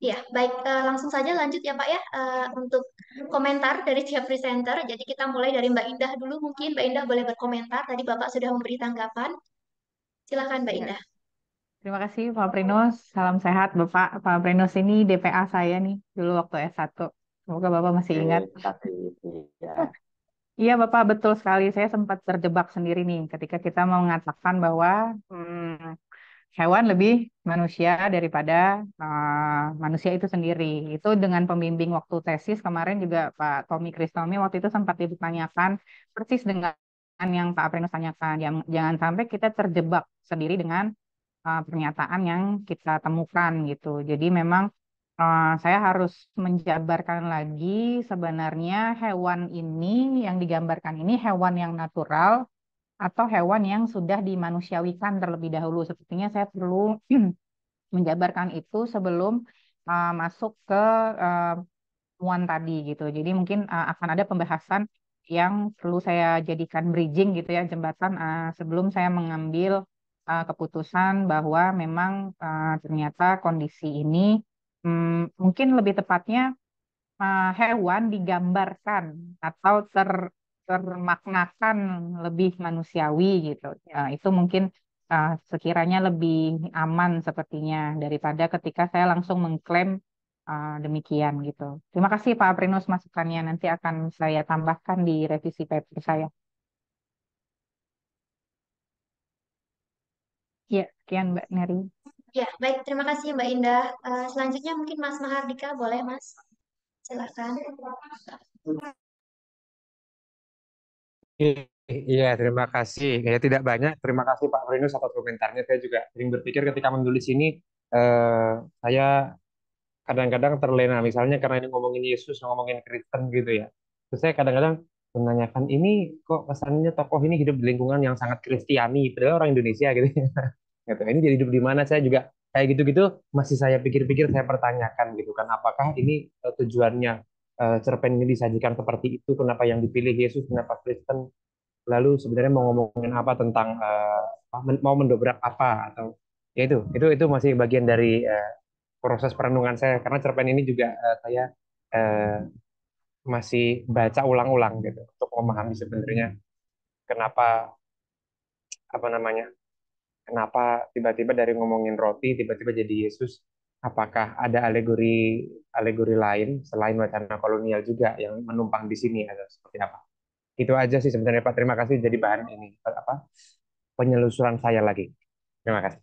Ya, baik, langsung saja lanjut ya Pak ya untuk komentar dari tiap presenter. Jadi kita mulai dari Mbak Indah dulu mungkin. Mbak Indah boleh berkomentar. Tadi Bapak sudah memberi tanggapan. Silakan Mbak Ya, Indah. terima kasih Pak Prinus. Salam sehat Bapak. Pak Prinus ini DPA saya nih dulu waktu S1. Semoga Bapak masih ingat. Terima kasih. Ya. Iya Bapak, betul sekali. Saya sempat terjebak sendiri nih ketika kita mau mengatakan bahwa hewan lebih manusia daripada manusia itu sendiri. Itu dengan pembimbing waktu tesis kemarin juga Pak Tommy Kristomi waktu itu sempat ditanyakan persis dengan yang Pak Prinus tanyakan. Jangan sampai kita terjebak sendiri dengan pernyataan yang kita temukan gitu. Jadi memang saya harus menjabarkan lagi sebenarnya hewan ini yang digambarkan ini hewan yang natural atau hewan yang sudah dimanusiawikan terlebih dahulu. Sepertinya saya perlu menjabarkan itu sebelum masuk ke temuan tadi gitu. Jadi mungkin akan ada pembahasan yang perlu saya jadikan bridging gitu ya, jembatan sebelum saya mengambil keputusan bahwa memang ternyata kondisi ini mungkin lebih tepatnya hewan digambarkan atau termaknakan lebih manusiawi gitu. Itu mungkin sekiranya lebih aman sepertinya daripada ketika saya langsung mengklaim demikian gitu. Terima kasih Pak Aprinus masukannya. Nanti akan saya tambahkan di revisi paper saya. Ya, sekian Mbak Neri. Ya, baik. Terima kasih Mbak Indah. Selanjutnya mungkin Mas Mahardika, boleh Mas? Silakan. Iya, terima kasih. Ya, tidak banyak. Terima kasih Pak Prinus atas komentarnya. Saya juga sering berpikir ketika menulis ini, saya kadang-kadang terlena. Misalnya karena ini ngomongin Yesus, ngomongin Kristen gitu ya. Terus saya kadang-kadang menanyakan, ini kok kesannya tokoh ini hidup di lingkungan yang sangat Kristiani, padahal orang Indonesia gitu. Gitu. Ini jadi hidup di mana? Saya juga kayak gitu-gitu masih saya pikir-pikir, saya pertanyakan gitu kan, apakah ini tujuannya cerpen ini disajikan seperti itu? Kenapa yang dipilih Yesus? Kenapa Kristen? Lalu sebenarnya mau ngomongin apa tentang mau mendobrak apa, atau ya itu masih bagian dari proses perenungan saya, karena cerpen ini juga saya eh, masih baca ulang-ulang gitu untuk memahami sebenarnya kenapa, apa namanya, kenapa tiba-tiba dari ngomongin roti tiba-tiba jadi Yesus. Apakah ada alegori alegori lain selain wacana kolonial juga yang menumpang di sini, atau seperti apa? Itu aja sih sebenarnya Pak. Terima kasih jadi bahan ini apa penyelusuran saya lagi. Terima kasih.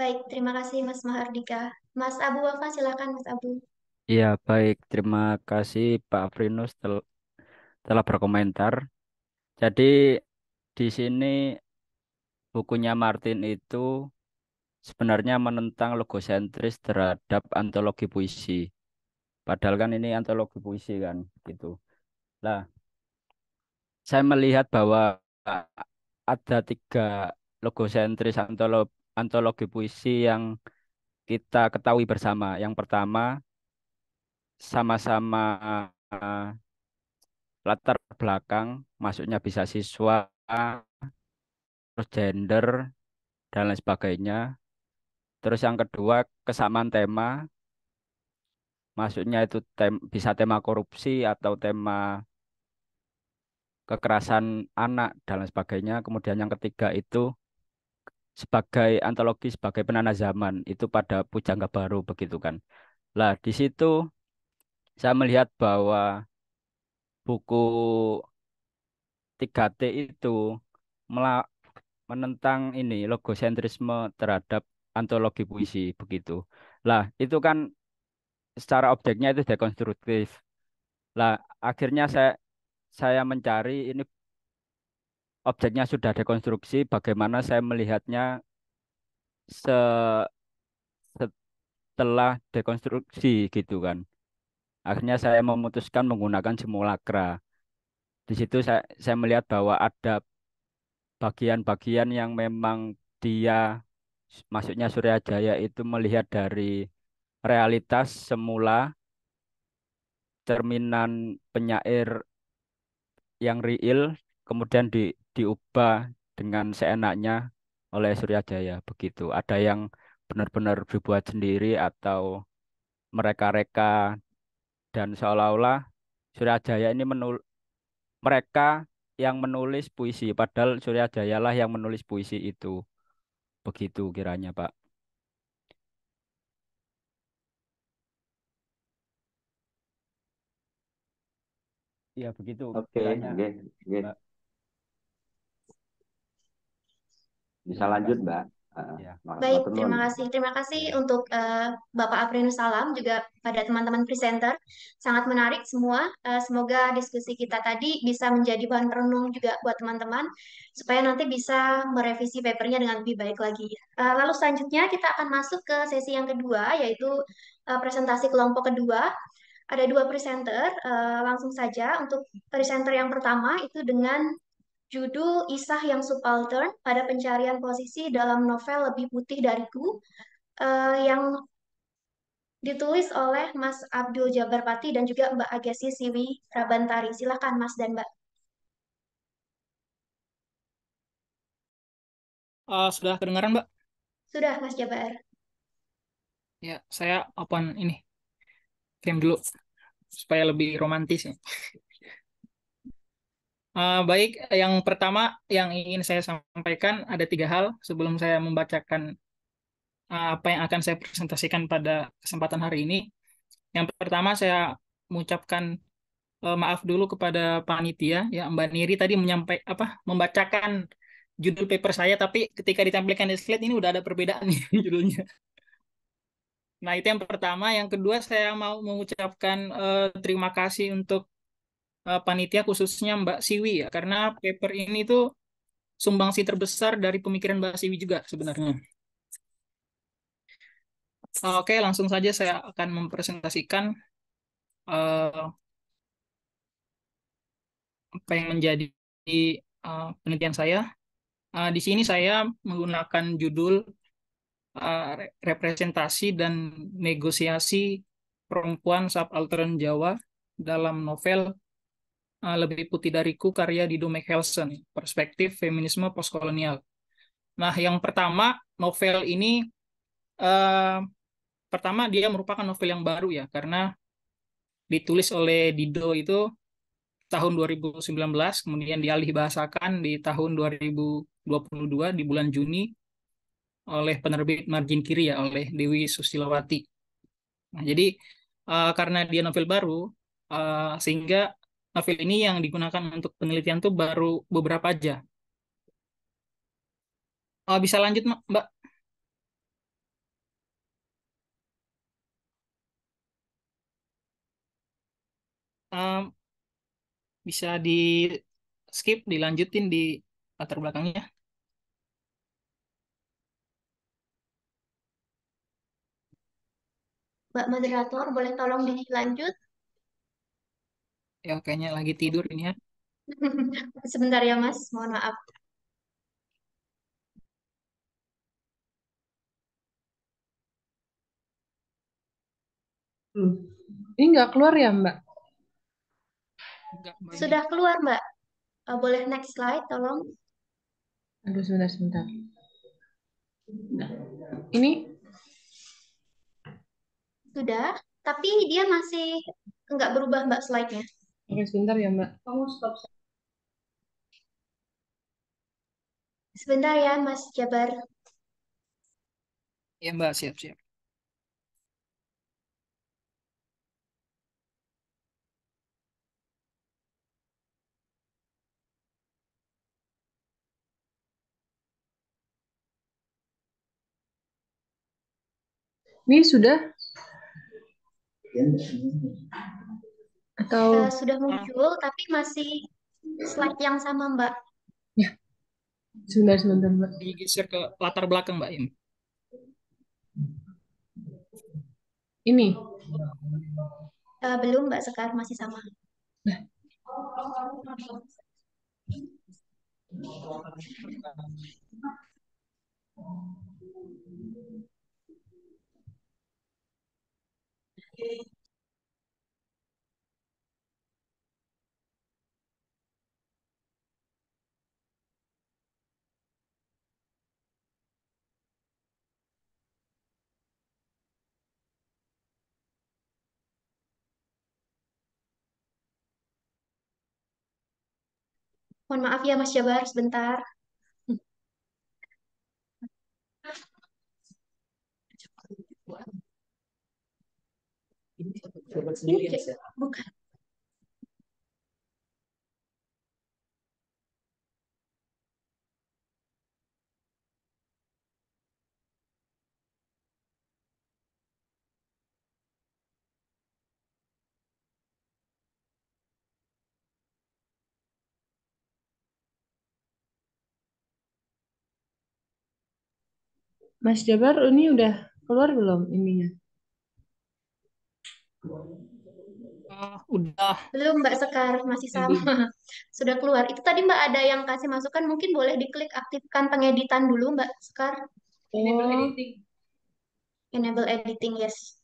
Baik, terima kasih Mas Mahardika. Mas Abu Wafa, silakan Mas Abu. Ya, baik. Terima kasih Pak Afrinus telah berkomentar. Jadi di sini bukunya Martin itu sebenarnya menentang logosentris terhadap antologi puisi. Padahal kan ini antologi puisi kan, gitu. Nah, saya melihat bahwa ada tiga logosentris antologi puisi yang kita ketahui bersama. Yang pertama, sama-sama latar belakang, maksudnya bisa siswa, terus gender, dan lain sebagainya. Terus yang kedua, kesamaan tema, maksudnya itu bisa tema korupsi atau tema kekerasan anak, dan lain sebagainya. Kemudian yang ketiga itu sebagai antologi, sebagai penanda zaman, itu pada Pujangga Baru, begitu kan. Lah, di situ saya melihat bahwa buku 3T itu mela- menentang ini logosentrisme terhadap antologi puisi begitu. Lah, itu kan secara objeknya itu dekonstruktif. Lah, akhirnya saya mencari ini objeknya sudah dekonstruksi, bagaimana saya melihatnya se- setelah dekonstruksi gitu kan. Akhirnya saya memutuskan menggunakan simulakra. Di situ saya melihat bahwa ada bagian-bagian yang memang dia, maksudnya Surya Jaya itu melihat dari realitas semula cerminan penyair yang real, kemudian diubah dengan seenaknya oleh Surya Jaya begitu. Ada yang benar-benar dibuat sendiri atau mereka-reka, dan seolah-olah Surya Jaya ini mereka yang menulis puisi, padahal Surya Jaya lah yang menulis puisi itu. Begitu kiranya, Pak. Iya, begitu Oke, kiranya, oke, oke. Mbak. Bisa Terima lanjut, kasih. Mbak. Ya. Baik, Matur nuwun. terima kasih. Terima kasih Ya. untuk Bapak Aprinus Salam, juga pada teman-teman presenter. Sangat menarik semua. Semoga diskusi kita tadi bisa menjadi bahan renung juga buat teman-teman, supaya nanti bisa merevisi papernya dengan lebih baik lagi. Lalu selanjutnya kita akan masuk ke sesi yang kedua, yaitu presentasi kelompok kedua. Ada dua presenter, langsung saja untuk presenter yang pertama itu dengan judul Isah yang Subaltern pada Pencarian Posisi dalam Novel Lebih Putih Dariku, yang ditulis oleh Mas Abdul Jabar Pati dan juga Mbak Agesi Siwi Rabantari. Silakan Mas dan Mbak. Sudah kedengaran, Mbak? Sudah, Mas Jabar. Ya, saya open ini game dulu supaya lebih romantis ya. Baik, yang pertama yang ingin saya sampaikan ada tiga hal sebelum saya membacakan apa yang akan saya presentasikan pada kesempatan hari ini. Yang pertama saya mengucapkan maaf dulu kepada panitia ya Mbak Niri tadi membacakan judul paper saya tapi ketika ditampilkan di slide ini udah ada perbedaan nih judulnya. Nah, itu yang pertama. Yang kedua, saya mau mengucapkan terima kasih untuk panitia khususnya Mbak Siwi ya, karena paper ini tuh sumbangsi terbesar dari pemikiran Mbak Siwi juga sebenarnya. Oke, langsung saja saya akan mempresentasikan eh, apa yang menjadi penelitian saya. Di sini saya menggunakan judul representasi dan negosiasi perempuan subaltern Jawa dalam novel Lebih Putih Dariku karya Dido McHelson, Perspektif Feminisme Postkolonial. Nah, yang pertama, novel ini eh, pertama dia merupakan novel yang baru ya, karena ditulis oleh Dido itu tahun 2019, kemudian dialih bahasakan di tahun 2022 di bulan Juni oleh penerbit Margin Kiri ya, oleh Dewi Susilawati. Nah, jadi karena dia novel baru, sehingga novel ini yang digunakan untuk penelitian tuh baru beberapa aja. Bisa lanjut, Mbak? Eh, Bisa di skip, dilanjutin di latar belakangnya. Mbak moderator, boleh tolong dilanjut? Ya, kayaknya lagi tidur ini ya. Sebentar ya, Mas. Mohon maaf. Hmm. Ini nggak keluar ya, Mbak? Enggak, Mbak ini. Sudah keluar, Mbak. Boleh next slide, tolong. Aduh, sebentar, sebentar. Nah, ini Sudah, tapi dia masih nggak berubah, Mbak, slide-nya. oke sebentar ya, Mbak. Kamu stop. Sebentar ya, Mas Jabar. Ya, Mbak, siap-siap. Ini sudah atau Sudah muncul, tapi masih slide yang sama, Mbak. ya, sebentar, sebentar, Mbak. Digeser ke latar belakang, Mbak ini. Ini. Belum, Mbak Sekar, masih sama. Nah, Mohon maaf ya, Mas Jabar, sebentar. Bukan. Mas Jabar, ini udah keluar belum ininya? Udah. Belum, Mbak Sekar, masih sama. Belum. Sudah keluar. Itu tadi Mbak ada yang kasih masukan, mungkin boleh diklik aktifkan pengeditan dulu, Mbak Sekar. Oh, Enable editing, yes.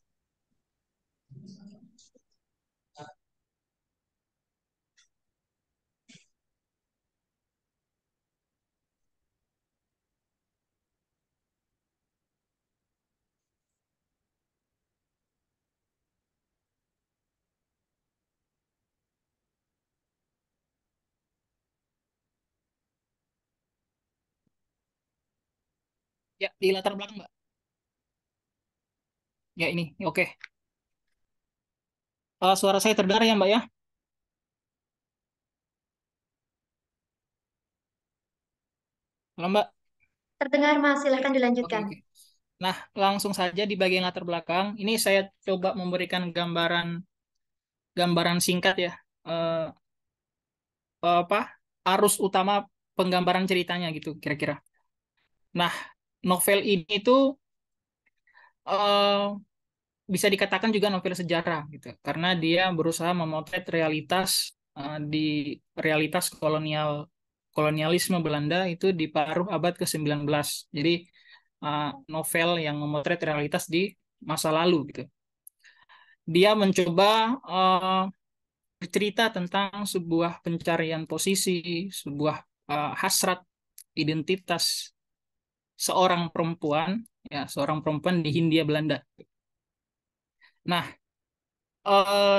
Ya, di latar belakang, Mbak. Ya, ini. Oke. Suara saya terdengar ya, Mbak ya? Halo, Mbak. Terdengar Mas, silahkan Oke, dilanjutkan. oke. Nah, langsung saja di bagian latar belakang. Ini saya coba memberikan gambaran gambaran singkat ya. Eh, apa? Arus utama penggambaran ceritanya gitu kira-kira. Nah, novel ini tuh eh, bisa dikatakan juga novel sejarah gitu karena dia berusaha memotret realitas di realitas kolonialisme Belanda itu di paruh abad ke-19. Jadi novel yang memotret realitas di masa lalu gitu. Dia mencoba bercerita tentang sebuah pencarian posisi, sebuah hasrat identitas seorang perempuan di Hindia Belanda. Nah,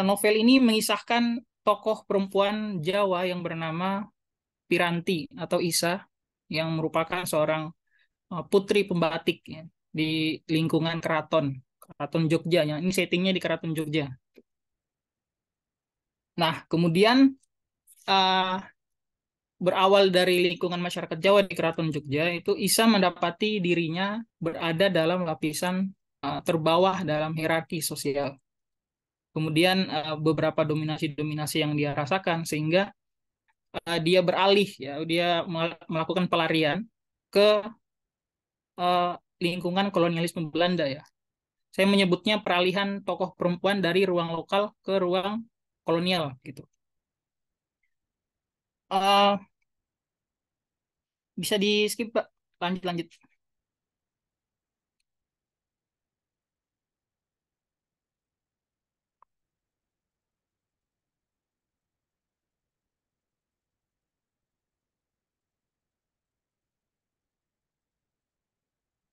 novel ini mengisahkan tokoh perempuan Jawa yang bernama Piranti atau Isa yang merupakan seorang putri pembatik ya, di lingkungan Keraton Jogja. Ya. Ini settingnya di Keraton Jogja. Nah, kemudian uh, berawal dari lingkungan masyarakat Jawa di Keraton Jogja, itu Isa mendapati dirinya berada dalam lapisan terbawah dalam hierarki sosial. Kemudian beberapa dominasi-dominasi yang dia rasakan sehingga dia beralih ya, dia melakukan pelarian ke uh, lingkungan kolonialisme Belanda ya. Saya menyebutnya peralihan tokoh perempuan dari ruang lokal ke ruang kolonial gitu. Uh, Bisa di skip Pak. Lanjut lanjut.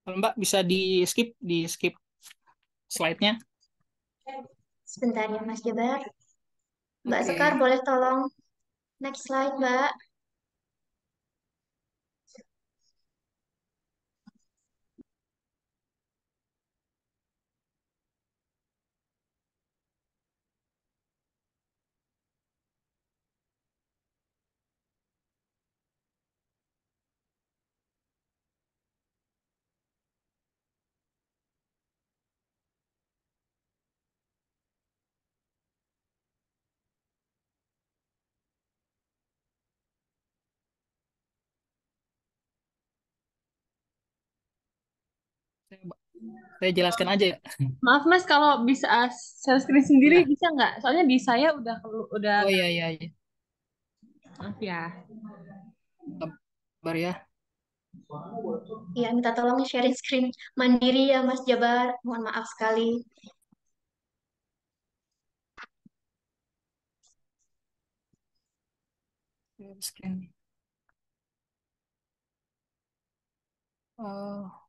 Kalau Mbak bisa di skip slide-nya. Sebentar ya Mas Jabar. Mbak Sekar, Oke. boleh tolong next slide, Mbak? Saya, saya jelaskan aja ya. Maaf Mas, kalau bisa share screen sendiri Ya. bisa nggak? Soalnya di saya udah Oh iya iya iya. maaf ya. Sabar ya. Ya, minta tolong sharing screen mandiri ya Mas Jabar. Mohon maaf sekali. Scan. Oh.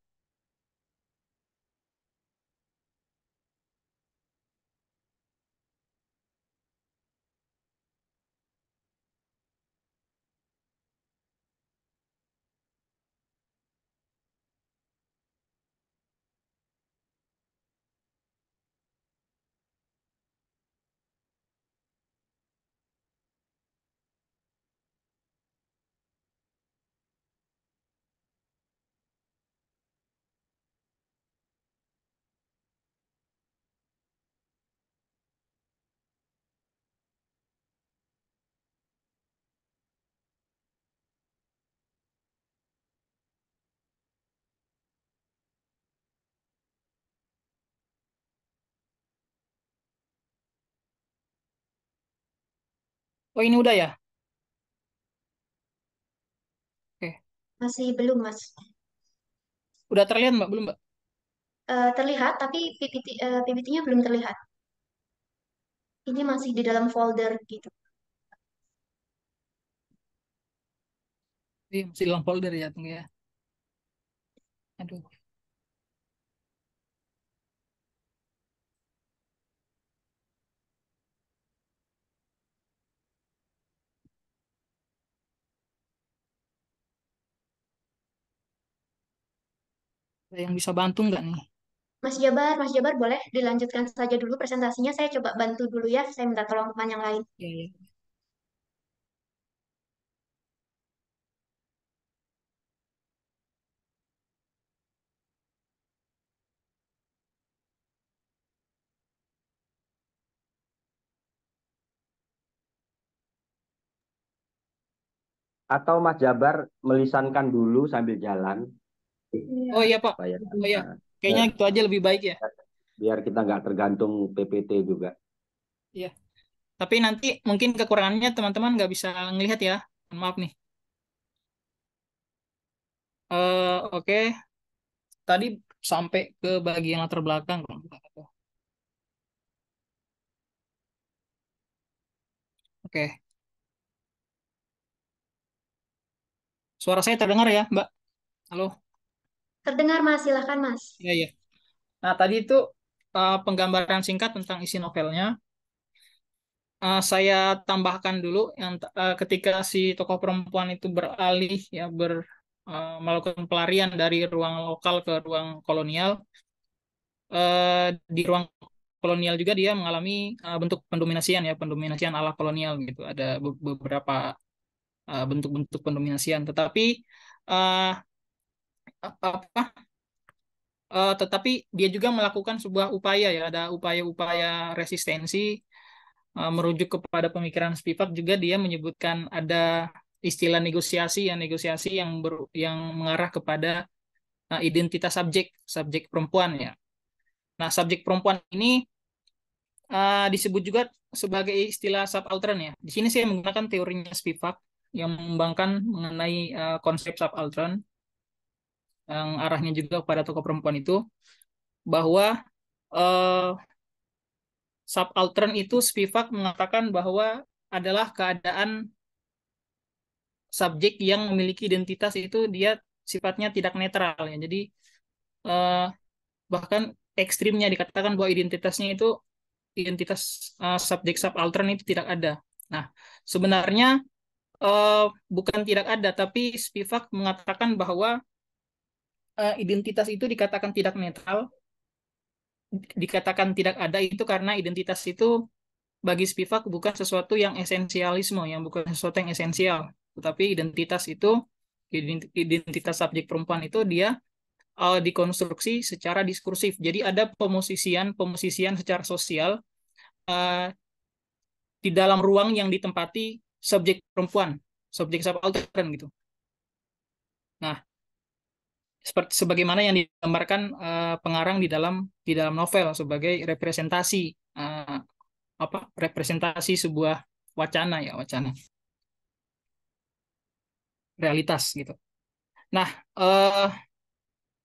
Oh ini udah ya? Oke. Masih belum, Mas. Udah terlihat Mbak? Belum Mbak? Terlihat, tapi PPT-nya belum terlihat. Ini masih di dalam folder gitu. Iya, masih dalam folder ya, tunggu ya. Aduh. Ada yang bisa bantu nggak nih? Mas Jabar boleh dilanjutkan saja dulu presentasinya. Saya coba bantu dulu ya. Saya minta tolong teman yang lain. Ya, ya. Atau Mas Jabar melisankan dulu sambil jalan Oh iya Pak. supaya Oh iya. biar, Kayaknya itu aja lebih baik ya. biar kita nggak tergantung PPT juga. Iya. Tapi nanti mungkin kekurangannya teman-teman nggak bisa ngelihat ya. Maaf nih. Oke. Tadi sampai ke bagian latar belakang. Oke. Suara saya terdengar ya, Mbak? Halo? Terdengar Mas, silakan Mas. Iya, iya. Nah, tadi itu penggambaran singkat tentang isi novelnya. Saya tambahkan dulu yang ketika si tokoh perempuan itu beralih ya melakukan pelarian dari ruang lokal ke ruang kolonial. Di ruang kolonial juga dia mengalami bentuk pendominasian ya, pendominasian ala kolonial gitu. Ada beberapa bentuk-bentuk pendominasian. Tetapi uh, apa tetapi dia juga melakukan sebuah upaya ya, ada upaya-upaya resistensi merujuk kepada pemikiran Spivak juga dia menyebutkan ada istilah negosiasi ya, negosiasi yang mengarah kepada identitas subjek, subjek perempuan ya. Nah, subjek perempuan ini disebut juga sebagai istilah subaltern ya. Di sini saya menggunakan teorinya Spivak yang mengembangkan mengenai konsep subaltern yang arahnya juga pada tokoh perempuan itu bahwa eh, subaltern itu Spivak mengatakan bahwa adalah keadaan subjek yang memiliki identitas itu dia sifatnya tidak netral ya. Jadi eh, bahkan ekstrimnya dikatakan bahwa identitasnya itu identitas subjek subaltern itu tidak ada. Nah, sebenarnya eh, bukan tidak ada, tapi Spivak mengatakan bahwa identitas itu dikatakan tidak netral, dikatakan tidak ada itu karena identitas itu bagi Spivak bukan sesuatu yang esensialisme, yang bukan sesuatu yang esensial. Tetapi identitas itu, identitas subjek perempuan itu dia dikonstruksi secara diskursif. Jadi ada pemosisian secara sosial uh, di dalam ruang yang ditempati subjek perempuan, subjek subaltern gitu. Nah, seperti sebagaimana yang digambarkan pengarang di dalam novel sebagai representasi uh, representasi sebuah wacana ya, wacana realitas gitu. Nah, eh,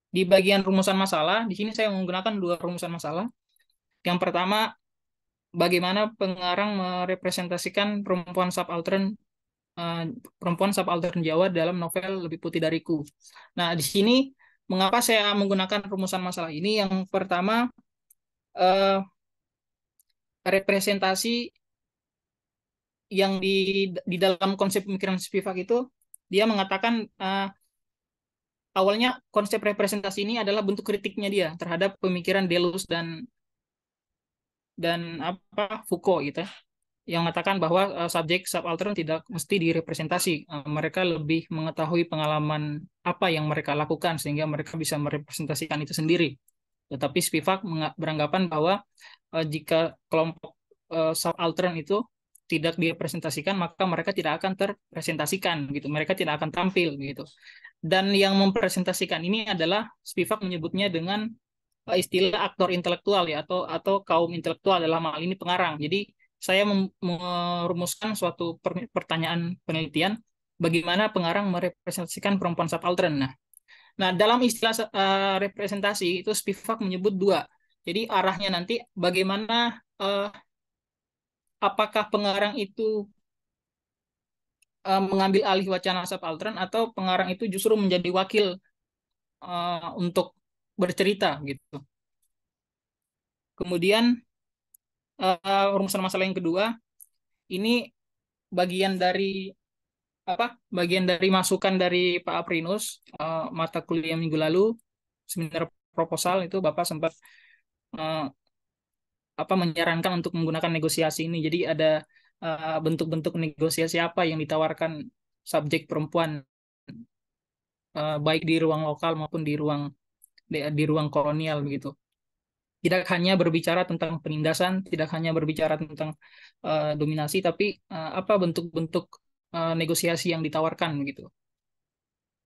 di bagian rumusan masalah, di sini saya menggunakan dua rumusan masalah. Yang pertama, bagaimana pengarang merepresentasikan perempuan subaltern Jawa dalam novel Lebih Putih Dariku. Nah, di sini mengapa saya menggunakan rumusan masalah ini? Yang pertama, eh, representasi yang di dalam konsep pemikiran Spivak itu dia mengatakan awalnya konsep representasi ini adalah bentuk kritiknya dia terhadap pemikiran Deleuze dan Foucault gitu ya, yang mengatakan bahwa subjek subaltern tidak mesti direpresentasi. Mereka lebih mengetahui pengalaman apa yang mereka lakukan sehingga mereka bisa merepresentasikan itu sendiri. Tetapi Spivak beranggapan bahwa jika kelompok subaltern itu tidak direpresentasikan maka mereka tidak akan terpresentasikan gitu. Mereka tidak akan tampil gitu. Dan yang mempresentasikan ini adalah Spivak menyebutnya dengan istilah aktor intelektual ya atau kaum intelektual dalam hal ini pengarang. Jadi saya merumuskan suatu pertanyaan penelitian bagaimana pengarang merepresentasikan perempuan subaltern. Nah, dalam istilah representasi itu Spivak menyebut dua. Jadi arahnya nanti bagaimana apakah pengarang itu mengambil alih wacana subaltern atau pengarang itu justru menjadi wakil untuk bercerita gitu. Kemudian rumusan masalah yang kedua ini bagian dari bagian dari masukan dari Pak Aprinus mata kuliah minggu lalu seminar proposal itu Bapak sempat uh, menyarankan untuk menggunakan negosiasi ini. Jadi ada bentuk-bentuk negosiasi apa yang ditawarkan subjek perempuan baik di ruang lokal maupun di ruang kolonial begitu. Tidak hanya berbicara tentang penindasan, tidak hanya berbicara tentang dominasi, tapi apa bentuk-bentuk negosiasi yang ditawarkan gitu.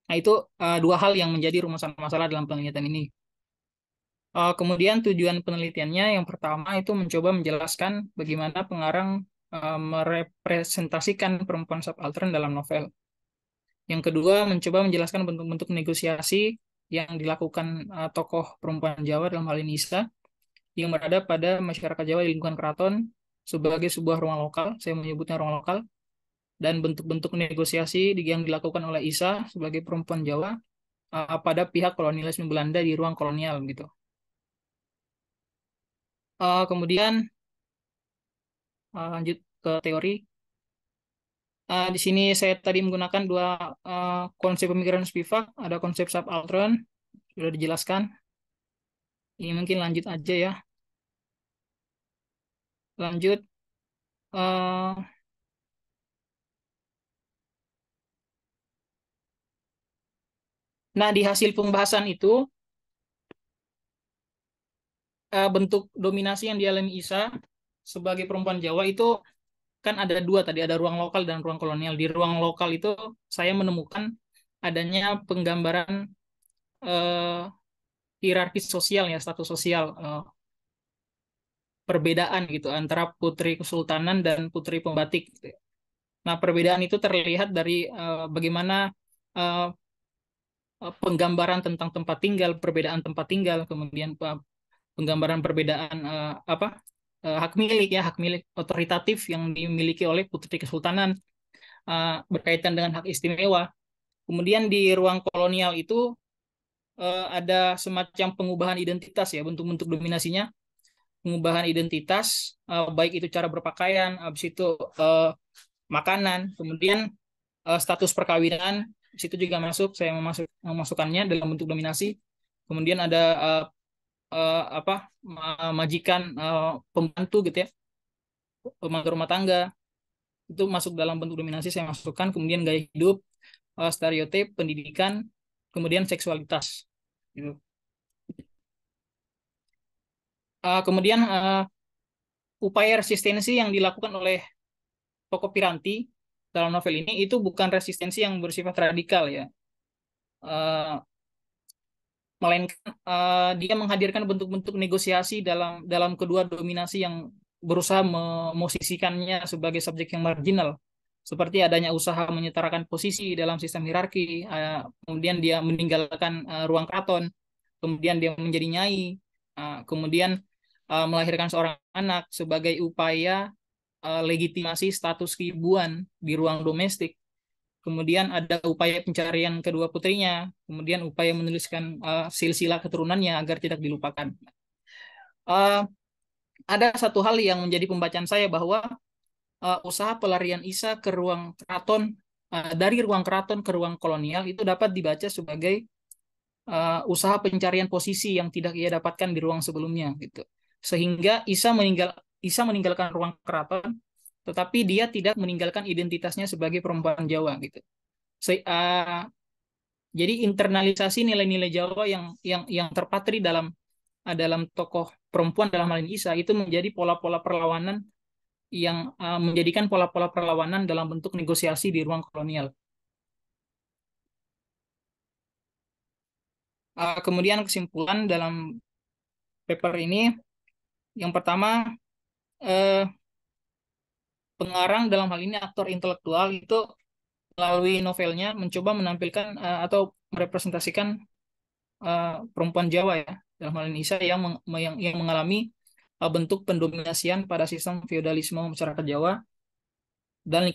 Nah, itu dua hal yang menjadi rumusan masalah dalam penelitian ini. Kemudian tujuan penelitiannya yang pertama itu mencoba menjelaskan bagaimana pengarang merepresentasikan perempuan subaltern dalam novel. Yang kedua, mencoba menjelaskan bentuk-bentuk negosiasi yang dilakukan tokoh perempuan Jawa dalam hal ini Isa, yang berada pada masyarakat Jawa di lingkungan keraton sebagai sebuah ruang lokal, saya menyebutnya ruang lokal, dan bentuk-bentuk negosiasi yang dilakukan oleh Isa sebagai perempuan Jawa pada pihak kolonialisme Belanda di ruang kolonial gitu. Kemudian lanjut ke teori. Di sini saya tadi menggunakan dua konsep pemikiran Spivak, ada konsep subaltern, sudah dijelaskan. Ini mungkin lanjut aja ya. Lanjut. Uh, nah, di hasil pembahasan itu, bentuk dominasi yang dialami Isa sebagai perempuan Jawa itu kan ada dua tadi, ada ruang lokal dan ruang kolonial. Di ruang lokal itu saya menemukan adanya penggambaran hierarkis sosial ya, status sosial, perbedaan gitu antara putri kesultanan dan putri pembatik gitu ya. Nah, perbedaan itu terlihat dari bagaimana uh, penggambaran tentang tempat tinggal, perbedaan tempat tinggal, kemudian penggambaran perbedaan hak milik ya, hak milik otoritatif yang dimiliki oleh putri kesultanan berkaitan dengan hak istimewa. Kemudian di ruang kolonial itu ada semacam pengubahan identitas ya, bentuk-bentuk dominasinya, pengubahan identitas, baik itu cara berpakaian, habis itu makanan, kemudian status perkawinan, di situ juga masuk, saya memasukkannya dalam bentuk dominasi. Kemudian ada majikan, pembantu gitu ya, pembantu rumah tangga, itu masuk dalam bentuk dominasi, saya masukkan. Kemudian gaya hidup, stereotip, pendidikan, kemudian seksualitas gitu. Kemudian upaya resistensi yang dilakukan oleh tokoh Piranti dalam novel ini itu bukan resistensi yang bersifat radikal ya, melainkan dia menghadirkan bentuk-bentuk negosiasi dalam kedua dominasi yang berusaha memosisikannya sebagai subjek yang marginal, seperti adanya usaha menyetarakan posisi dalam sistem hierarki, kemudian dia meninggalkan ruang keraton, kemudian dia menjadi nyai, kemudian melahirkan seorang anak sebagai upaya legitimasi status keibuan di ruang domestik. Kemudian ada upaya pencarian kedua putrinya, kemudian upaya menuliskan silsilah keturunannya agar tidak dilupakan. Ada satu hal yang menjadi pembacaan saya bahwa usaha pelarian Isa ke ruang keraton, dari ruang keraton ke ruang kolonial itu dapat dibaca sebagai usaha pencarian posisi yang tidak ia dapatkan di ruang sebelumnya gitu. Sehingga Isa meninggalkan ruang keraton, tetapi dia tidak meninggalkan identitasnya sebagai perempuan Jawa gitu. Jadi internalisasi nilai-nilai Jawa yang terpatri dalam tokoh perempuan dalam hal ini Isa itu menjadi pola-pola perlawanan yang menjadikan pola-pola perlawanan dalam bentuk negosiasi di ruang kolonial. Kemudian kesimpulan dalam paper ini, yang pertama, pengarang dalam hal ini aktor intelektual itu melalui novelnya mencoba menampilkan atau merepresentasikan perempuan Jawa ya, dalam hal ini Isa yang mengalami bentuk pendominasian pada sistem feodalisme masyarakat Jawa dan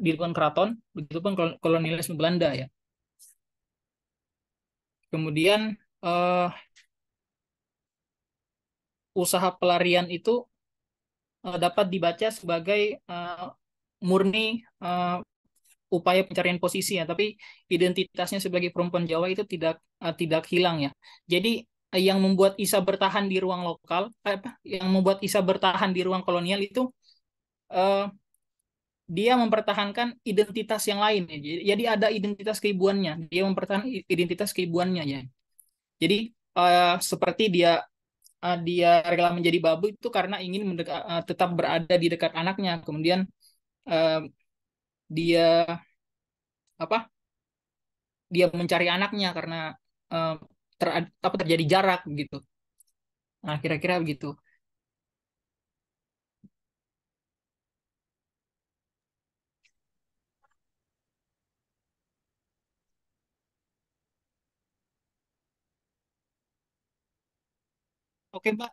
di lingkungan keraton, begitupun kolonialisme Belanda ya. Kemudian usaha pelarian itu dapat dibaca sebagai murni upaya pencarian posisi ya, tapi identitasnya sebagai perempuan Jawa itu tidak hilang ya. Jadi yang membuat Isa bertahan di ruang lokal, yang membuat Isa bertahan di ruang kolonial itu eh, dia mempertahankan identitas yang lain ya. Jadi ada identitas keibuannya, dia mempertahankan identitas keibuannya ya. Jadi seperti dia rela menjadi babu itu karena ingin tetap berada di dekat anaknya. Kemudian eh, dia apa? Dia mencari anaknya karena eh, terjadi jarak gitu. Nah, kira-kira begitu. Oke, Mbak.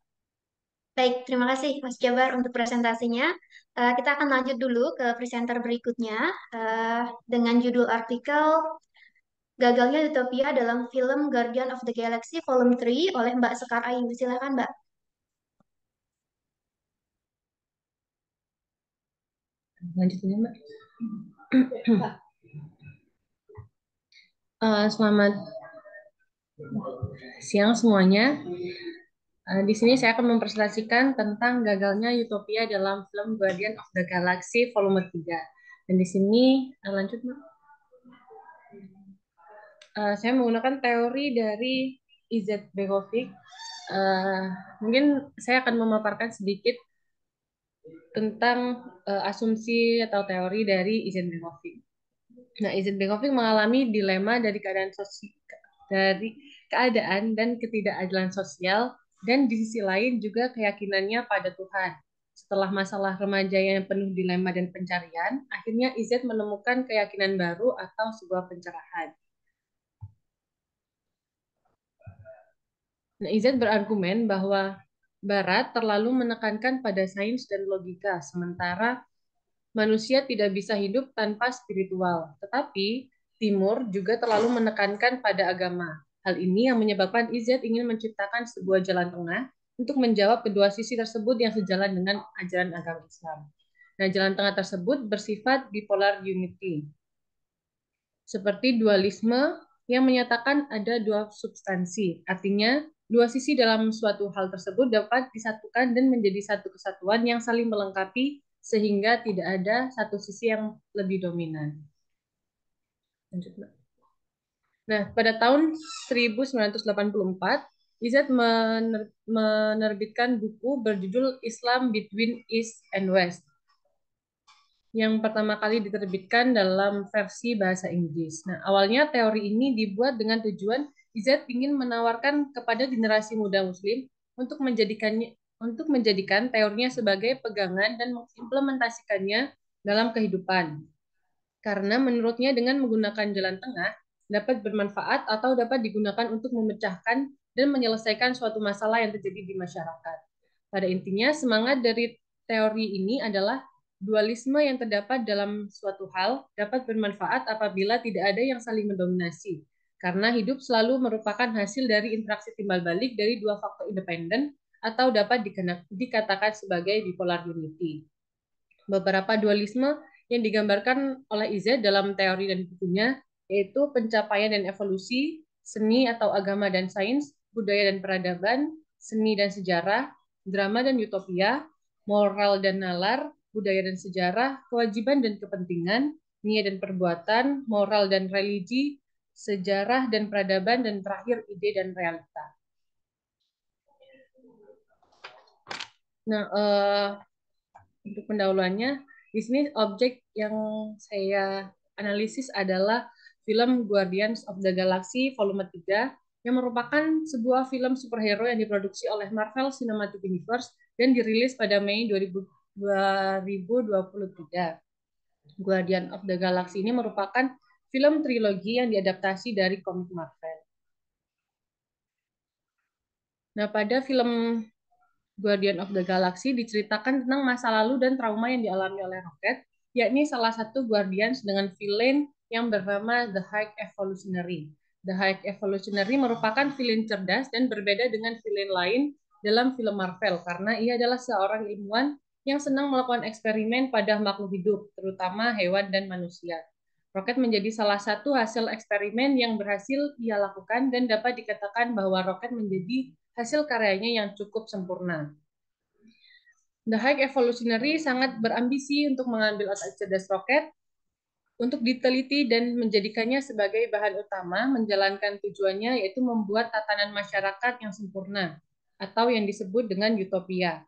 Baik, terima kasih Mas Jabar untuk presentasinya. Kita akan lanjut dulu ke presenter berikutnya dengan judul artikel Gagalnya Utopia dalam film Guardian of the Galaxy Volume 3 oleh Mbak Sekar Ayu. Silakan, Mbak. Lanjutin ya, Mbak. Selamat siang semuanya. Di sini saya akan mempresentasikan tentang gagalnya utopia dalam film Guardian of the Galaxy Volume 3. Dan di sini lanjut, Mbak. Saya menggunakan teori dari Izet Begovic. Mungkin saya akan memaparkan sedikit tentang asumsi atau teori dari Izet Begovic. Nah, Izet Begovic mengalami dilema dari keadaan dan ketidakadilan sosial, dan di sisi lain juga keyakinannya pada Tuhan. Setelah masalah remaja yang penuh dilema dan pencarian, akhirnya Izet menemukan keyakinan baru atau sebuah pencerahan. Nah, Izet berargumen bahwa Barat terlalu menekankan pada sains dan logika, sementara manusia tidak bisa hidup tanpa spiritual. Tetapi Timur juga terlalu menekankan pada agama. Hal ini yang menyebabkan Izet ingin menciptakan sebuah jalan tengah untuk menjawab kedua sisi tersebut yang sejalan dengan ajaran agama Islam. Nah, jalan tengah tersebut bersifat bipolar unity, seperti dualisme yang menyatakan ada dua substansi. Artinya, dua sisi dalam suatu hal tersebut dapat disatukan dan menjadi satu kesatuan yang saling melengkapi sehingga tidak ada satu sisi yang lebih dominan. Lanjut, Mbak. Nah, pada tahun 1984, Izet menerbitkan buku berjudul Islam Between East and West, yang pertama kali diterbitkan dalam versi bahasa Inggris. Nah, awalnya teori ini dibuat dengan tujuan Izet ingin menawarkan kepada generasi muda Muslim untuk menjadikan teorinya sebagai pegangan dan mengimplementasikannya dalam kehidupan. Karena menurutnya dengan menggunakan jalan tengah dapat bermanfaat atau dapat digunakan untuk memecahkan dan menyelesaikan suatu masalah yang terjadi di masyarakat. Pada intinya, semangat dari teori ini adalah dualisme yang terdapat dalam suatu hal dapat bermanfaat apabila tidak ada yang saling mendominasi, karena hidup selalu merupakan hasil dari interaksi timbal balik dari dua faktor independen atau dapat dikatakan sebagai bipolar unity. Beberapa dualisme yang digambarkan oleh Izet dalam teori dan bukunya yaitu pencapaian dan evolusi, seni atau agama dan sains, budaya dan peradaban, seni dan sejarah, drama dan utopia, moral dan nalar, budaya dan sejarah, kewajiban dan kepentingan, niat dan perbuatan, moral dan religi, sejarah dan peradaban, dan terakhir ide dan realita. Nah, untuk pendahuluannya, di sini objek yang saya analisis adalah film Guardians of the Galaxy Volume 3 yang merupakan sebuah film superhero yang diproduksi oleh Marvel Cinematic Universe dan dirilis pada Mei 2023. Guardian of the Galaxy ini merupakan film trilogi yang diadaptasi dari komik Marvel. Nah, pada film Guardian of the Galaxy diceritakan tentang masa lalu dan trauma yang dialami oleh Rocket, yakni salah satu Guardians dengan villain yang bernama The High Evolutionary. The High Evolutionary merupakan villain cerdas dan berbeda dengan villain lain dalam film Marvel karena ia adalah seorang ilmuwan yang senang melakukan eksperimen pada makhluk hidup, terutama hewan dan manusia. Roket menjadi salah satu hasil eksperimen yang berhasil ia lakukan dan dapat dikatakan bahwa roket menjadi hasil karyanya yang cukup sempurna. The High Evolutionary sangat berambisi untuk mengambil otak cerdas roket untuk diteliti dan menjadikannya sebagai bahan utama menjalankan tujuannya, yaitu membuat tatanan masyarakat yang sempurna atau yang disebut dengan utopia.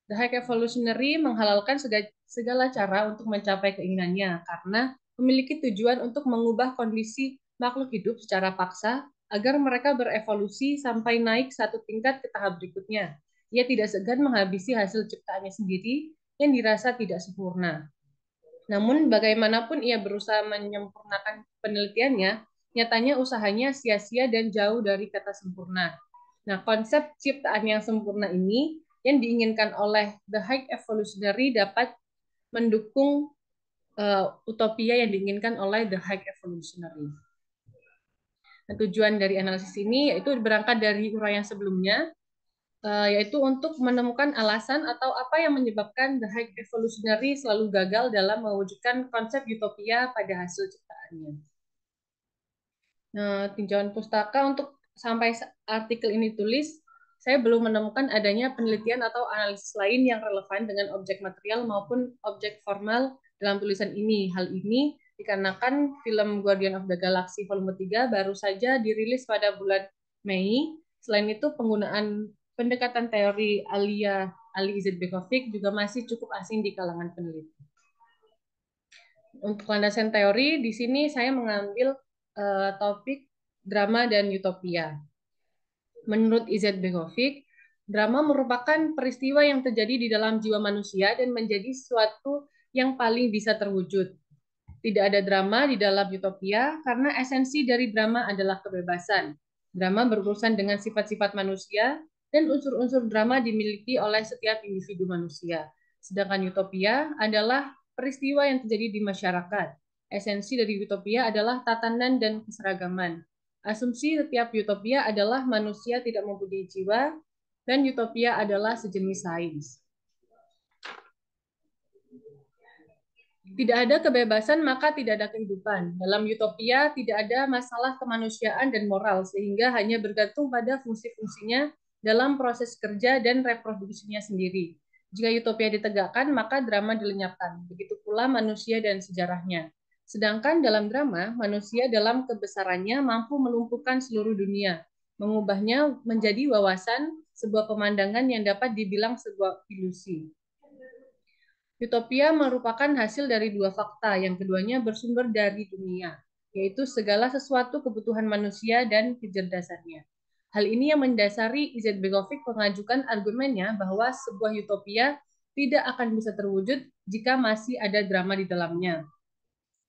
The High Evolutionary menghalalkan segala cara untuk mencapai keinginannya karena memiliki tujuan untuk mengubah kondisi makhluk hidup secara paksa agar mereka berevolusi sampai naik satu tingkat ke tahap berikutnya. Ia tidak segan menghabisi hasil ciptaannya sendiri yang dirasa tidak sempurna. Namun bagaimanapun ia berusaha menyempurnakan penelitiannya, nyatanya usahanya sia-sia dan jauh dari kata sempurna. Nah, konsep ciptaan yang sempurna ini yang diinginkan oleh The High Evolutionary dapat mendukung utopia yang diinginkan oleh The High Evolutionary. Nah, tujuan dari analisis ini yaitu berangkat dari uraian sebelumnya, yaitu untuk menemukan alasan atau apa yang menyebabkan The High Evolutionary selalu gagal dalam mewujudkan konsep utopia pada hasil ciptaannya. Nah, tinjauan pustaka untuk sampai artikel ini tulis, saya belum menemukan adanya penelitian atau analisis lain yang relevan dengan objek material maupun objek formal dalam tulisan ini. Hal ini dikarenakan film Guardian of the Galaxy volume 3 baru saja dirilis pada bulan Mei. Selain itu, penggunaan pendekatan teori Ali Izetbegovic juga masih cukup asing di kalangan peneliti. Untuk landasan teori, di sini saya mengambil topik drama dan utopia. Menurut Izetbegovic, drama merupakan peristiwa yang terjadi di dalam jiwa manusia dan menjadi sesuatu yang paling bisa terwujud. Tidak ada drama di dalam utopia karena esensi dari drama adalah kebebasan. Drama berurusan dengan sifat-sifat manusia dan unsur-unsur drama dimiliki oleh setiap individu manusia. Sedangkan utopia adalah peristiwa yang terjadi di masyarakat. Esensi dari utopia adalah tatanan dan keseragaman. Asumsi setiap utopia adalah manusia tidak mempunyai jiwa dan utopia adalah sejenis sains. Tidak ada kebebasan, maka tidak ada kehidupan. Dalam utopia tidak ada masalah kemanusiaan dan moral, sehingga hanya bergantung pada fungsi-fungsinya dalam proses kerja dan reproduksinya sendiri. Jika utopia ditegakkan, maka drama dilenyapkan. Begitu pula manusia dan sejarahnya. Sedangkan dalam drama, manusia dalam kebesarannya mampu melumpuhkan seluruh dunia, mengubahnya menjadi wawasan, sebuah pemandangan yang dapat dibilang sebuah ilusi. Utopia merupakan hasil dari dua fakta, yang keduanya bersumber dari dunia, yaitu segala sesuatu kebutuhan manusia dan kecerdasannya. Hal ini yang mendasari Izetbegovic mengajukan argumennya bahwa sebuah utopia tidak akan bisa terwujud jika masih ada drama di dalamnya.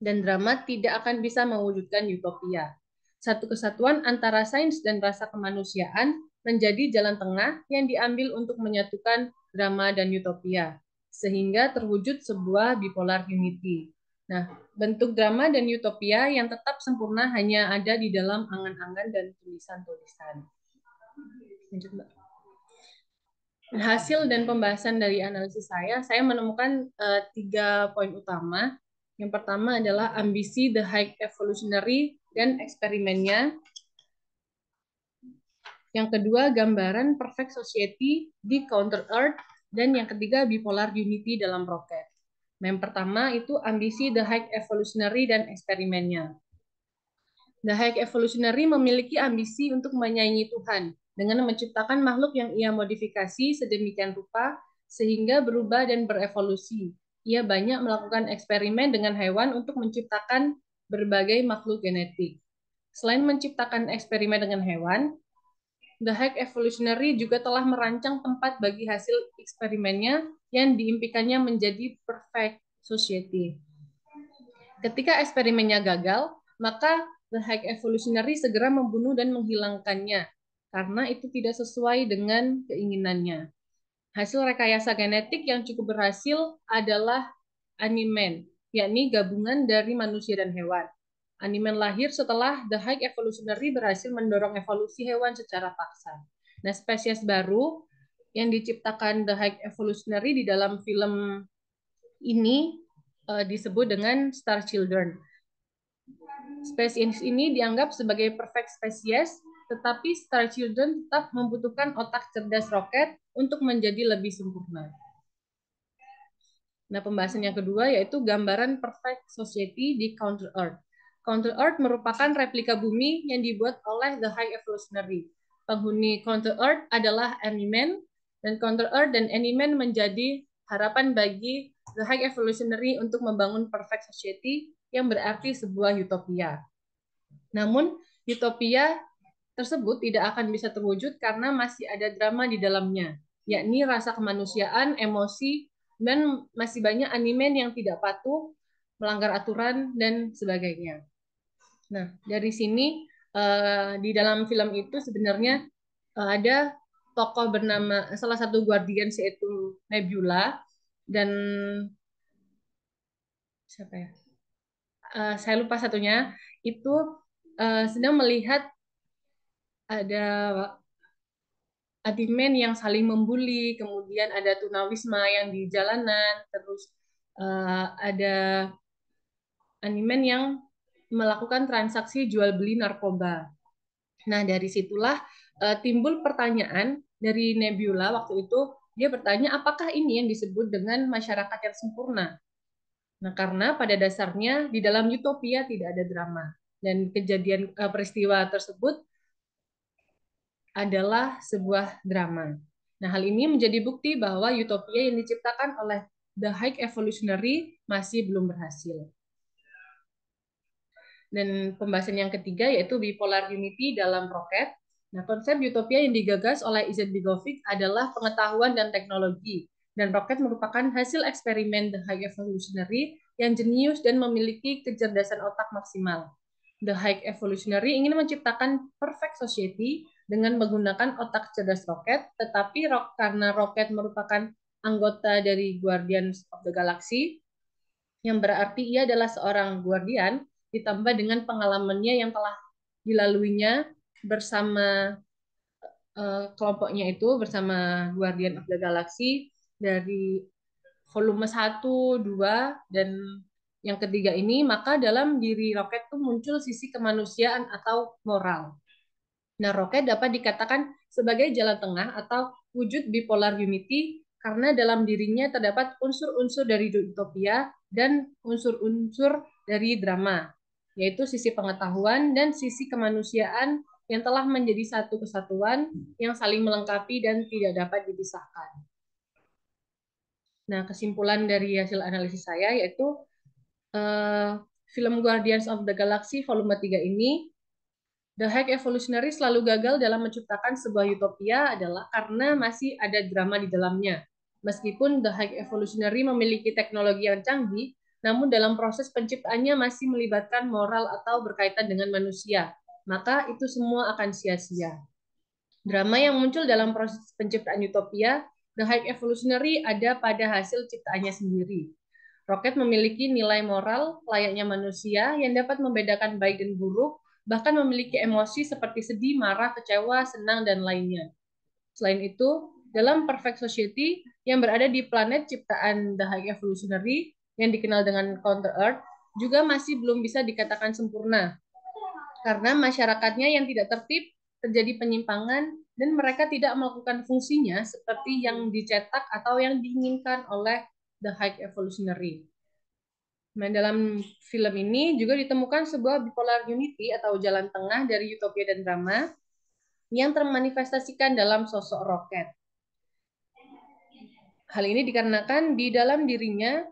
Dan drama tidak akan bisa mewujudkan utopia. Satu kesatuan antara sains dan rasa kemanusiaan menjadi jalan tengah yang diambil untuk menyatukan drama dan utopia, sehingga terwujud sebuah bipolar unity. Nah, bentuk drama dan utopia yang tetap sempurna hanya ada di dalam angan-angan dan tulisan-tulisan. Hasil dan pembahasan dari analisis saya menemukan 3 poin utama. Yang pertama adalah ambisi The High Evolutionary dan eksperimennya. Yang kedua, gambaran perfect society di Counter Earth. Dan yang ketiga, bipolar unity dalam roket. Yang pertama itu ambisi The High Evolutionary dan eksperimennya. The High Evolutionary memiliki ambisi untuk menyaingi Tuhan dengan menciptakan makhluk yang ia modifikasi sedemikian rupa sehingga berubah dan berevolusi. Ia banyak melakukan eksperimen dengan hewan untuk menciptakan berbagai makhluk genetik. Selain menciptakan eksperimen dengan hewan, The High Evolutionary juga telah merancang tempat bagi hasil eksperimennya yang diimpikannya menjadi perfect society. Ketika eksperimennya gagal, maka The High Evolutionary segera membunuh dan menghilangkannya karena itu tidak sesuai dengan keinginannya. Hasil rekayasa genetik yang cukup berhasil adalah Animan, yakni gabungan dari manusia dan hewan. Animan lahir setelah The High Evolutionary berhasil mendorong evolusi hewan secara paksa. Nah, spesies baru yang diciptakan The High Evolutionary di dalam film ini disebut dengan Star Children. Spesies ini dianggap sebagai perfect spesies, tetapi Star Children tetap membutuhkan otak cerdas roket untuk menjadi lebih sempurna. Nah, pembahasan yang kedua yaitu gambaran perfect society di Counter Earth. Counter Earth merupakan replika bumi yang dibuat oleh The High Evolutionary. Penghuni Counter Earth adalah Animan, dan Counter Earth dan Animan menjadi harapan bagi The High Evolutionary untuk membangun perfect society yang berarti sebuah utopia. Namun, utopia tersebut tidak akan bisa terwujud karena masih ada drama di dalamnya, yakni rasa kemanusiaan, emosi, dan masih banyak animen yang tidak patuh, melanggar aturan, dan sebagainya. Nah, dari sini di dalam film itu sebenarnya ada tokoh bernama salah satu guardian yaitu Nebula, dan siapa ya? Saya lupa satunya, itu sedang melihat ada adimen yang saling membuli, kemudian ada tunawisma yang di jalanan, terus ada animen yang melakukan transaksi jual beli narkoba. Nah, dari situlah timbul pertanyaan dari Nebula waktu itu, dia bertanya apakah ini yang disebut dengan masyarakat yang sempurna. Nah, karena pada dasarnya di dalam utopia tidak ada drama, dan kejadian peristiwa tersebut adalah sebuah drama. Nah, hal ini menjadi bukti bahwa utopia yang diciptakan oleh The High Evolutionary masih belum berhasil. Dan pembahasan yang ketiga yaitu bipolar unity dalam roket. Nah, konsep utopia yang digagas oleh Izet Begovic adalah pengetahuan dan teknologi. Dan roket merupakan hasil eksperimen The High Evolutionary yang jenius dan memiliki kecerdasan otak maksimal. The High Evolutionary ingin menciptakan perfect society dengan menggunakan otak cerdas roket, tetapi karena roket merupakan anggota dari Guardians of the Galaxy, yang berarti ia adalah seorang guardian, ditambah dengan pengalamannya yang telah dilaluinya bersama kelompoknya itu, bersama Guardian of the Galaxy, dari volume 1, 2, dan yang ketiga ini, maka dalam diri roket itu muncul sisi kemanusiaan atau moral. Nah, roket dapat dikatakan sebagai jalan tengah atau wujud bipolar unity karena dalam dirinya terdapat unsur-unsur dari utopia dan unsur-unsur dari drama, yaitu sisi pengetahuan dan sisi kemanusiaan yang telah menjadi satu kesatuan yang saling melengkapi dan tidak dapat dipisahkan. Nah, kesimpulan dari hasil analisis saya yaitu film Guardians of the Galaxy volume 3 ini, The High Evolutionary selalu gagal dalam menciptakan sebuah utopia adalah karena masih ada drama di dalamnya. Meskipun The High Evolutionary memiliki teknologi yang canggih, namun dalam proses penciptaannya masih melibatkan moral atau berkaitan dengan manusia. Maka itu semua akan sia-sia. Drama yang muncul dalam proses penciptaan utopia, The High Evolutionary ada pada hasil ciptaannya sendiri. Roket memiliki nilai moral layaknya manusia yang dapat membedakan baik dan buruk, bahkan memiliki emosi seperti sedih, marah, kecewa, senang, dan lainnya. Selain itu, dalam Perfect Society yang berada di planet ciptaan The High Evolutionary yang dikenal dengan Counter Earth juga masih belum bisa dikatakan sempurna karena masyarakatnya yang tidak tertib, terjadi penyimpangan, dan mereka tidak melakukan fungsinya seperti yang dicetak atau yang diinginkan oleh The High Evolutionary. Nah, dalam film ini juga ditemukan sebuah bipolar unity atau jalan tengah dari utopia dan drama yang termanifestasikan dalam sosok roket. Hal ini dikarenakan di dalam dirinya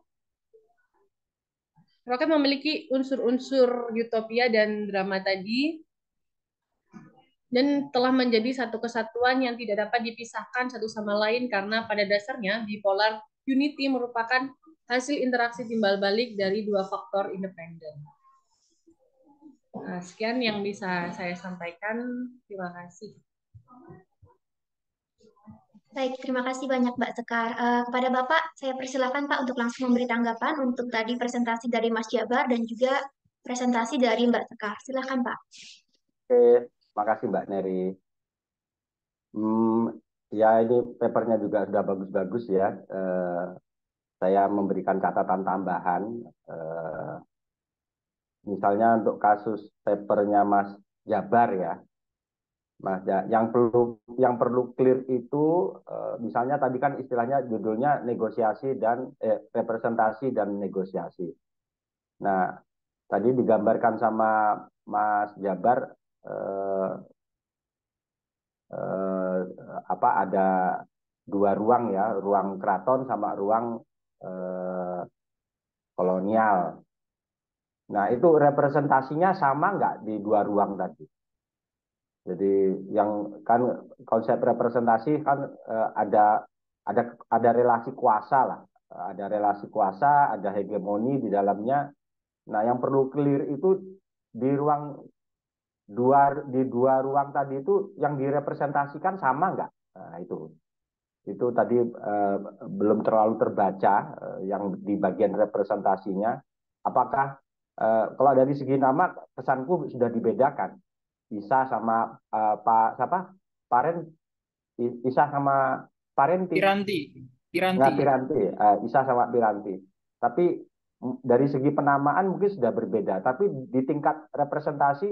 roket memiliki unsur-unsur utopia dan drama tadi dan telah menjadi satu kesatuan yang tidak dapat dipisahkan satu sama lain karena pada dasarnya bipolar unity merupakan hasil interaksi timbal balik dari dua faktor independen. Nah, sekian yang bisa saya sampaikan. Terima kasih. Baik, terima kasih banyak Mbak Sekar. Kepada Bapak, saya persilakan Pak untuk langsung memberi tanggapan untuk tadi presentasi dari Mas Jabar dan juga presentasi dari Mbak Sekar. Silakan Pak. Oke, makasih Mbak Neri. Ya ini papernya juga sudah bagus-bagus ya. Saya memberikan catatan tambahan. misalnya untuk kasus papernya Mas Jabar ya, Mas, yang perlu clear itu misalnya tadi kan istilahnya judulnya negosiasi dan representasi dan negosiasi. Nah, tadi digambarkan sama Mas Jabar apa ada dua ruang ya, ruang keraton sama ruang kolonial. Nah, itu representasinya sama nggak di dua ruang tadi? Jadi yang kan konsep representasi kan ada relasi kuasa lah, ada relasi kuasa, ada hegemoni di dalamnya. Nah, yang perlu clear itu di dua ruang tadi itu yang direpresentasikan sama nggak? Nah, itu tadi belum terlalu terbaca yang di bagian representasinya. Apakah kalau dari segi nama pesanku sudah dibedakan. Isa sama Pak siapa? Paren Isa sama Parenti. Piranti, Nah, Piranti. Piranti, Isa sama Piranti. Tapi dari segi penamaan mungkin sudah berbeda, tapi di tingkat representasi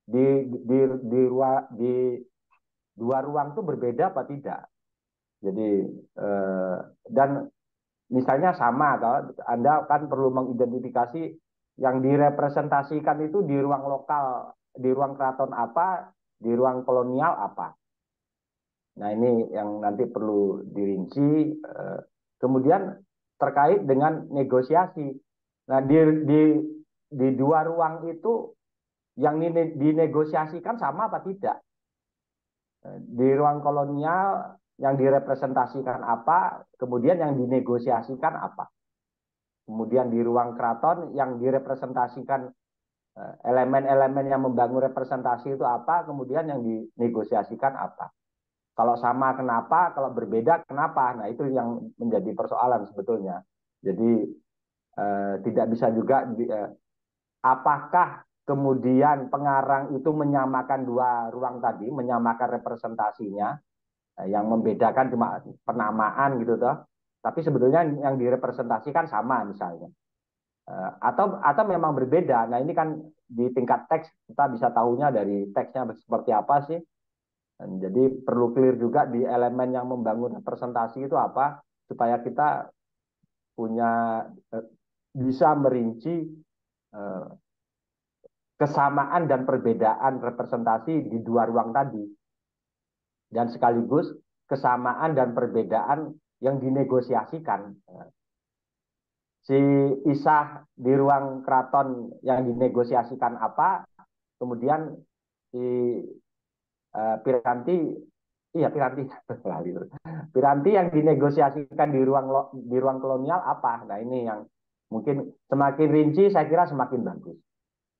di dua ruang itu berbeda apa tidak? Jadi dan misalnya sama atau Anda kan perlu mengidentifikasi yang direpresentasikan itu di ruang lokal, di ruang keraton apa, di ruang kolonial apa. Nah, ini yang nanti perlu dirinci. Kemudian terkait dengan negosiasi. Nah, di dua ruang itu yang dinegosiasikan sama apa tidak? Di ruang kolonial yang direpresentasikan apa, kemudian yang dinegosiasikan apa. Kemudian di ruang keraton yang direpresentasikan elemen-elemen yang membangun representasi itu apa, kemudian yang dinegosiasikan apa. Kalau sama kenapa, kalau berbeda kenapa. Nah, itu yang menjadi persoalan sebetulnya. Jadi tidak bisa juga apakah kemudian pengarang itu menyamakan dua ruang tadi, menyamakan representasinya, yang membedakan cuma penamaan gitu toh. Tapi sebetulnya yang direpresentasikan sama misalnya. Atau memang berbeda. Nah, ini kan di tingkat teks kita bisa tahunya dari teksnya seperti apa sih. Dan jadi perlu clear juga di elemen yang membangun representasi itu apa supaya kita punya bisa merinci kesamaan dan perbedaan representasi di dua ruang tadi. Dan sekaligus kesamaan dan perbedaan yang dinegosiasikan. Si Isah di ruang keraton yang dinegosiasikan apa, kemudian si Piranti, iya Piranti, Piranti yang dinegosiasikan di ruang kolonial apa? Nah, ini yang mungkin semakin rinci saya kira semakin bagus.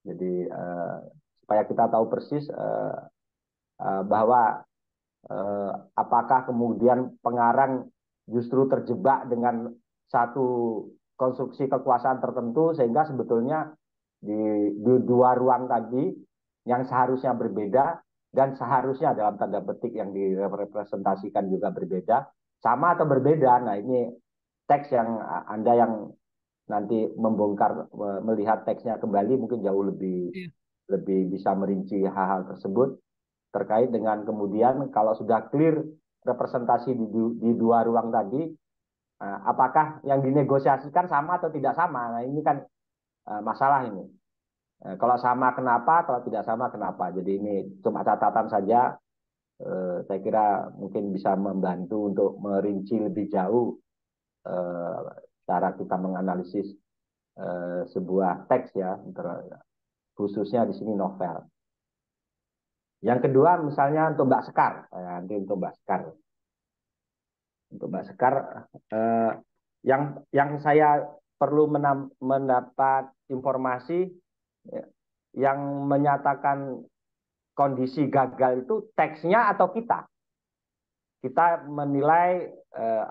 Jadi supaya kita tahu persis bahwa apakah kemudian pengarang justru terjebak dengan satu konstruksi kekuasaan tertentu sehingga sebetulnya di dua ruang tadi yang seharusnya berbeda dan seharusnya dalam tanda petik yang direpresentasikan juga berbeda, sama atau berbeda. Nah, ini teks yang Anda yang nanti membongkar melihat teksnya kembali mungkin jauh lebih bisa merinci hal-hal tersebut terkait dengan kemudian kalau sudah clear representasi di dua ruang tadi, apakah yang dinegosiasikan sama atau tidak sama? Nah, ini kan masalah ini. Kalau sama kenapa, kalau tidak sama kenapa. Jadi ini cuma catatan saja. Saya kira mungkin bisa membantu untuk merinci lebih jauh cara kita menganalisis sebuah teks ya, khususnya di sini novel. Yang kedua misalnya untuk Mbak Sekar, nanti untuk Mbak Sekar. Untuk Mbak Sekar, yang saya perlu mendapat informasi yang menyatakan kondisi gagal itu teksnya atau kita? Kita menilai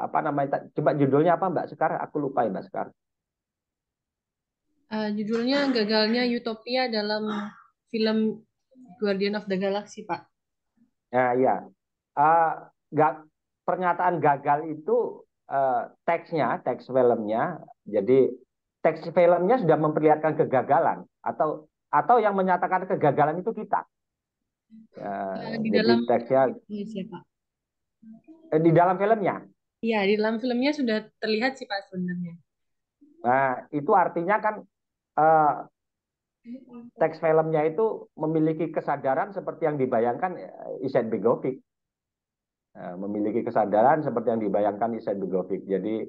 apa namanya? Coba judulnya apa Mbak Sekar? Aku lupa ya Mbak Sekar. Judulnya gagalnya Utopia dalam film Guardian of the Galaxy, Pak. Ya. Pernyataan gagal itu teks filmnya. Jadi teks filmnya sudah memperlihatkan kegagalan. atau yang menyatakan kegagalan itu kita. Di Jadi dalam teksnya siapa? di dalam filmnya. Iya, di dalam filmnya sudah terlihat sih Pak sebenarnya. Nah, itu artinya kan eh, teks filmnya itu memiliki kesadaran seperti yang dibayangkan Izet Begovic. Memiliki kesadaran seperti yang dibayangkan Izet Begovic. Jadi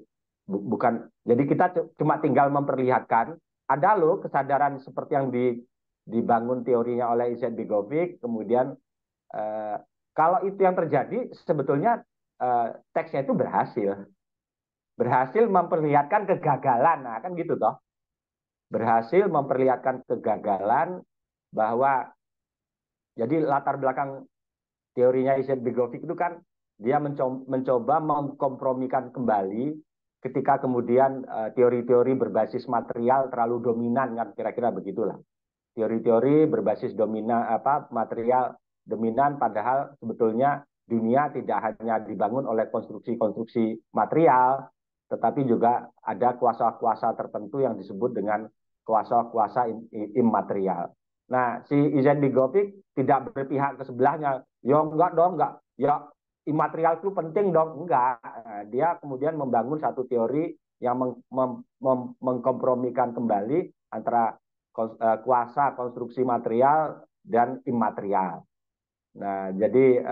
jadi kita cuma tinggal memperlihatkan ada loh kesadaran seperti yang dibangun teorinya oleh Izet Begovic. Kemudian kalau itu yang terjadi sebetulnya teksnya itu berhasil memperlihatkan kegagalan. Nah, kan gitu toh. Berhasil memperlihatkan kegagalan bahwa jadi latar belakang teorinya Izet Begovic itu kan dia mencoba mengkompromikan kembali ketika kemudian teori-teori berbasis material terlalu dominan, kan kira-kira begitulah. Teori-teori berbasis material dominan, padahal sebetulnya dunia tidak hanya dibangun oleh konstruksi-konstruksi material, tetapi juga ada kuasa-kuasa tertentu yang disebut dengan kuasa-kuasa immaterial. Nah, si Izet Begovic tidak berpihak ke sebelahnya. Ya enggak dong, enggak. Ya imaterial itu penting dong, enggak. Dia kemudian membangun satu teori yang mengkompromikan kembali antara kuasa konstruksi material dan imaterial. Nah, jadi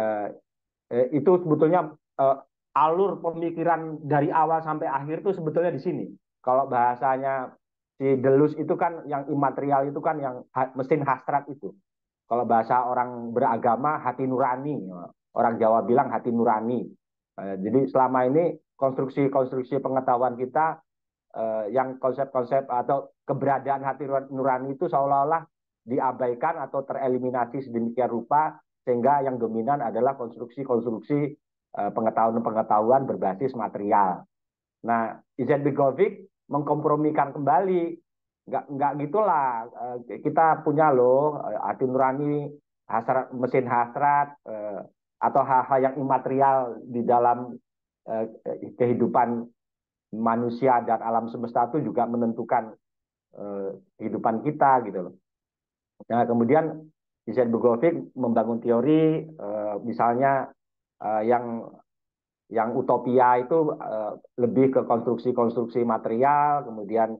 itu sebetulnya alur pemikiran dari awal sampai akhir itu sebetulnya di sini. Kalau bahasanya si Deleuze itu kan yang imaterial itu kan yang mesin hasrat itu. Kalau bahasa orang beragama hati nurani, orang Jawa bilang hati nurani. Jadi selama ini konstruksi-konstruksi pengetahuan kita yang konsep-konsep atau keberadaan hati nurani itu seolah-olah diabaikan atau tereliminasi sedemikian rupa sehingga yang dominan adalah konstruksi-konstruksi pengetahuan-pengetahuan berbasis material. Nah, Izet Begovic mengkompromikan kembali, nggak gitulah. Kita punya loh hati nurani, hasrat, mesin hasrat, atau hal-hal yang imaterial di dalam kehidupan manusia dan alam semesta itu juga menentukan kehidupan kita gitu loh. Nah, kemudian Izet Begovic membangun teori misalnya yang utopia itu lebih ke konstruksi-konstruksi material, kemudian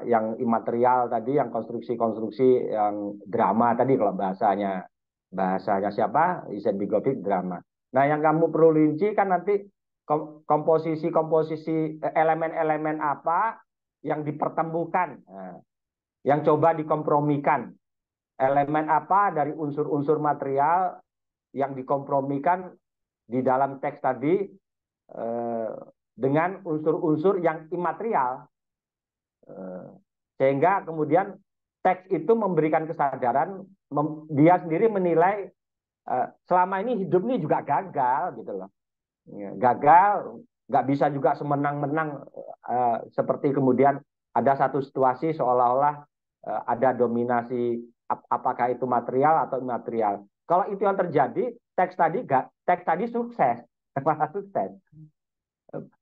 yang imaterial tadi yang konstruksi-konstruksi yang drama tadi kalau bahasanya siapa? Izet Begovic drama. Nah, yang kamu perlu rinci kan nanti komposisi elemen-elemen apa yang dipertemukan, yang coba dikompromikan. Elemen apa dari unsur-unsur material yang dikompromikan di dalam teks tadi dengan unsur-unsur yang imaterial. Sehingga kemudian teks itu memberikan kesadaran, dia sendiri menilai selama ini hidup ini juga gagal gitu loh. Gagal, nggak bisa juga semenang-menang seperti kemudian ada satu situasi seolah-olah ada dominasi apakah itu material atau imaterial. Kalau itu yang terjadi, teks tadi sukses, sukses,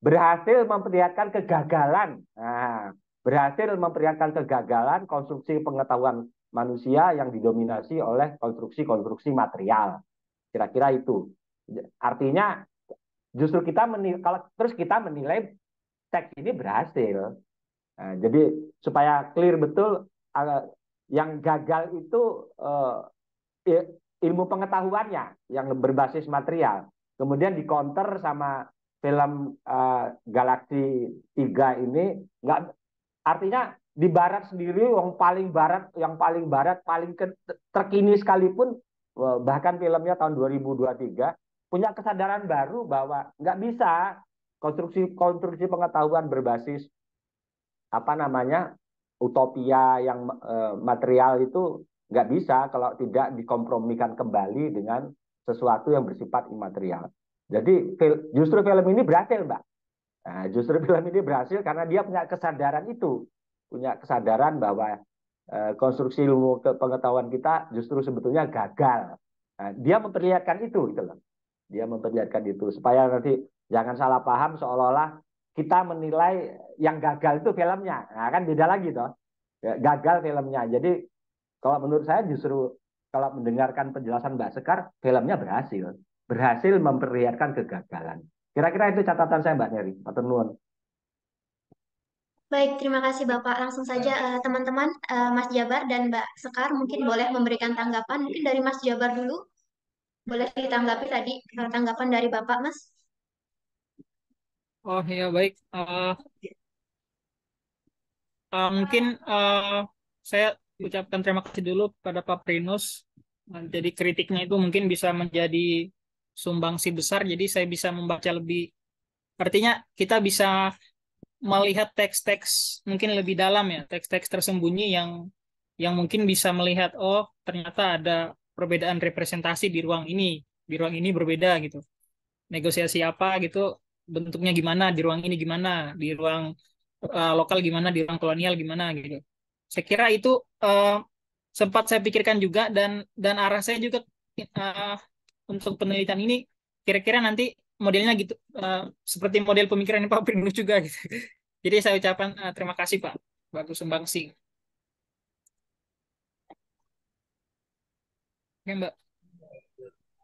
berhasil memperlihatkan kegagalan, berhasil memperlihatkan kegagalan konstruksi pengetahuan manusia yang didominasi oleh konstruksi-konstruksi material. Kira-kira itu. Artinya justru kita menilai teks ini berhasil. Nah, jadi supaya clear betul, yang gagal itu ilmu pengetahuannya yang berbasis material. Kemudian di counter sama film Galaksi 3 ini, nggak, artinya di barat sendiri yang paling barat paling terkini sekalipun, bahkan filmnya tahun 2023 punya kesadaran baru bahwa nggak bisa konstruksi pengetahuan berbasis utopia yang material itu nggak bisa kalau tidak dikompromikan kembali dengan sesuatu yang bersifat imaterial. Jadi justru film ini berhasil, Mbak. Nah, justru film ini berhasil karena dia punya kesadaran itu, punya kesadaran bahwa konstruksi ilmu pengetahuan kita justru sebetulnya gagal. Nah, dia memperlihatkan itu, gitu loh. Dia memperlihatkan itu supaya nanti jangan salah paham seolah-olah kita menilai yang gagal itu filmnya. Nah, kan beda lagi toh. gagal filmnya. Jadi kalau menurut saya justru kalau mendengarkan penjelasan Mbak Sekar, filmnya berhasil memperlihatkan kegagalan. Kira-kira itu catatan saya Mbak Neri. Matur nuwun. Baik, terima kasih Bapak. Langsung saja teman-teman, Mas Jabar dan Mbak Sekar mungkin boleh memberikan tanggapan. Mungkin dari Mas Jabar dulu, boleh ditanggapi tadi tanggapan dari Bapak, Mas. Oh ya baik. Mungkin saya ucapkan terima kasih dulu kepada Pak Prinus. Jadi kritiknya itu mungkin bisa menjadi sumbangsi besar. Jadi saya bisa membaca lebih. Artinya kita bisa melihat teks-teks mungkin lebih dalam ya, teks-teks tersembunyi yang mungkin bisa melihat oh ternyata ada perbedaan representasi di ruang ini berbeda gitu. Negosiasi apa gitu, bentuknya gimana di ruang ini gimana, di ruang lokal gimana, di ruang kolonial gimana gitu. Saya kira itu uh, sempat saya pikirkan juga dan arah saya juga uh, untuk penelitian ini kira-kira nanti modelnya gitu seperti model pemikiran Pak Prinus juga gitu. Jadi saya ucapkan terima kasih Pak, bagus sumbangsi. Oke Mbak.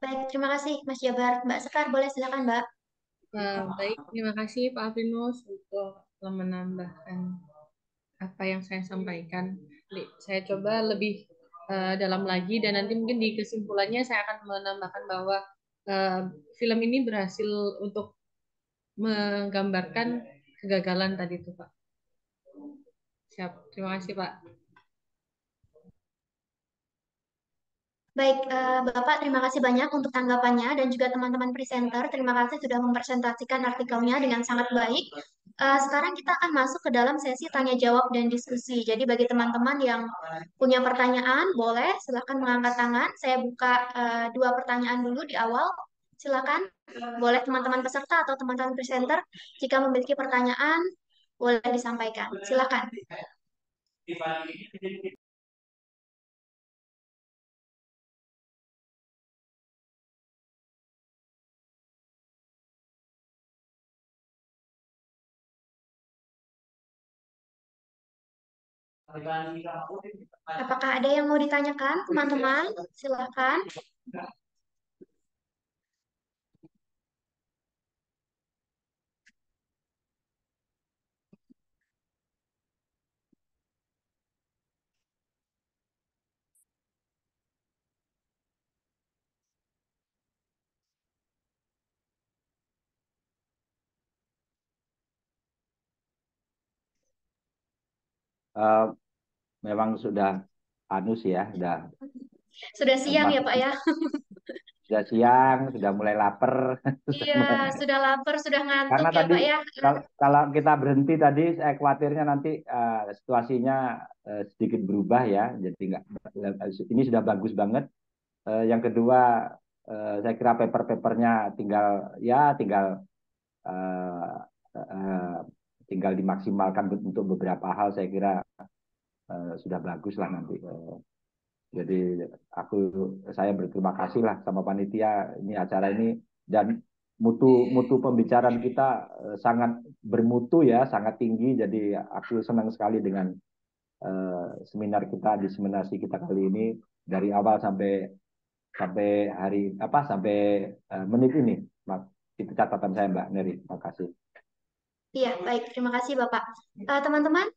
Baik, terima kasih Mas Jabar. Mbak Sekar, boleh silakan Mbak. Baik, terima kasih Pak Aprinus untuk menambahkan apa yang saya sampaikan. Saya coba lebih dalam lagi dan nanti mungkin di kesimpulannya saya akan menambahkan bahwa uh, film ini berhasil untuk menggambarkan kegagalan tadi itu Pak. Siap, terima kasih Pak. Baik, Bapak, terima kasih banyak untuk tanggapannya dan juga teman-teman presenter. Terima kasih sudah mempresentasikan artikelnya dengan sangat baik. Sekarang kita akan masuk ke dalam sesi tanya jawab dan diskusi. Jadi bagi teman-teman yang punya pertanyaan, boleh silakan mengangkat tangan. Saya buka dua pertanyaan dulu di awal. Silakan, boleh teman-teman peserta atau teman-teman presenter jika memiliki pertanyaan boleh disampaikan. Silakan. Apakah ada yang mau ditanyakan, teman-teman? Silakan. Uh, Memang sudah anus ya, Sudah siang ya, masuk Pak ya? sudah siang, sudah mulai lapar. Iya, sudah lapar, sudah ngantuk Karena ya, tadi Pak ya? kalau kita berhenti tadi, saya khawatirnya nanti situasinya sedikit berubah ya. Jadi nggak, ini sudah bagus banget. Yang kedua, saya kira paper-papernya tinggal eh, eh, tinggal dimaksimalkan untuk beberapa hal. Saya kira sudah bagus lah nanti. Jadi saya berterima kasih lah sama panitia ini acara ini dan mutu pembicaraan kita sangat bermutu ya, sangat tinggi. Jadi aku senang sekali dengan seminar kita, diseminasi kita kali ini dari awal sampai sampai hari apa sampai menit ini. Itu catatan saya Mbak Neri. Terima kasih. Iya, baik. Terima kasih, Bapak. Teman-teman,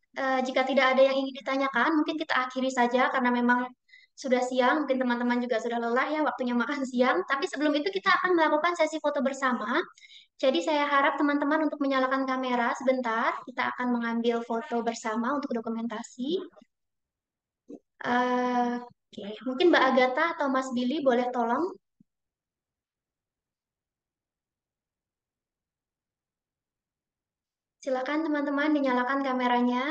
jika tidak ada yang ingin ditanyakan, mungkin kita akhiri saja karena memang sudah siang. Mungkin teman-teman juga sudah lelah ya waktunya makan siang. Tapi sebelum itu kita akan melakukan sesi foto bersama. Jadi saya harap teman-teman untuk menyalakan kamera sebentar. Kita akan mengambil foto bersama untuk dokumentasi. Oke, mungkin Mbak Agatha atau Mas Billy boleh tolong. Silakan teman-teman dinyalakan kameranya.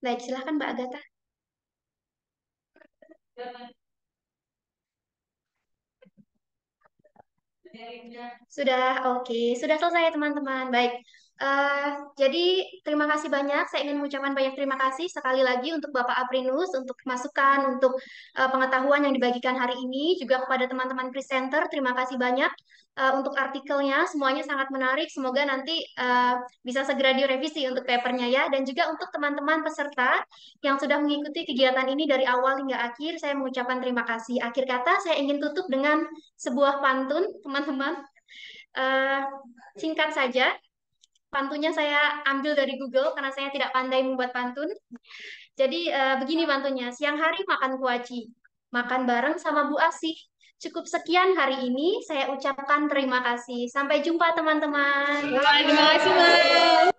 Baik, silakan Mbak Agatha. Sudah oke, sudah selesai teman-teman. Baik. Jadi terima kasih banyak. Saya ingin mengucapkan banyak terima kasih sekali lagi untuk Bapak Aprinus, untuk masukan, untuk pengetahuan yang dibagikan hari ini, juga kepada teman-teman presenter. Terima kasih banyak untuk artikelnya. Semuanya sangat menarik. Semoga nanti bisa segera direvisi untuk papernya ya. Dan juga untuk teman-teman peserta yang sudah mengikuti kegiatan ini dari awal hingga akhir, saya mengucapkan terima kasih. Akhir kata, saya ingin tutup dengan sebuah pantun, teman-teman. Eh, Singkat saja, pantunnya saya ambil dari Google karena saya tidak pandai membuat pantun. Jadi begini pantunnya, siang hari makan kuaci, makan bareng sama Bu Asih. Cukup sekian hari ini, saya ucapkan terima kasih. Sampai jumpa teman-teman. Wah, terima kasih, Mas.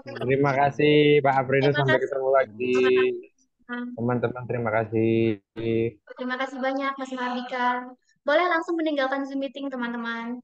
Terima kasih Pak Aprinus, Terima sampai kasih. ketemu lagi. Teman-teman, terima kasih. Terima kasih banyak Mas Mardika. Boleh langsung meninggalkan Zoom meeting teman-teman.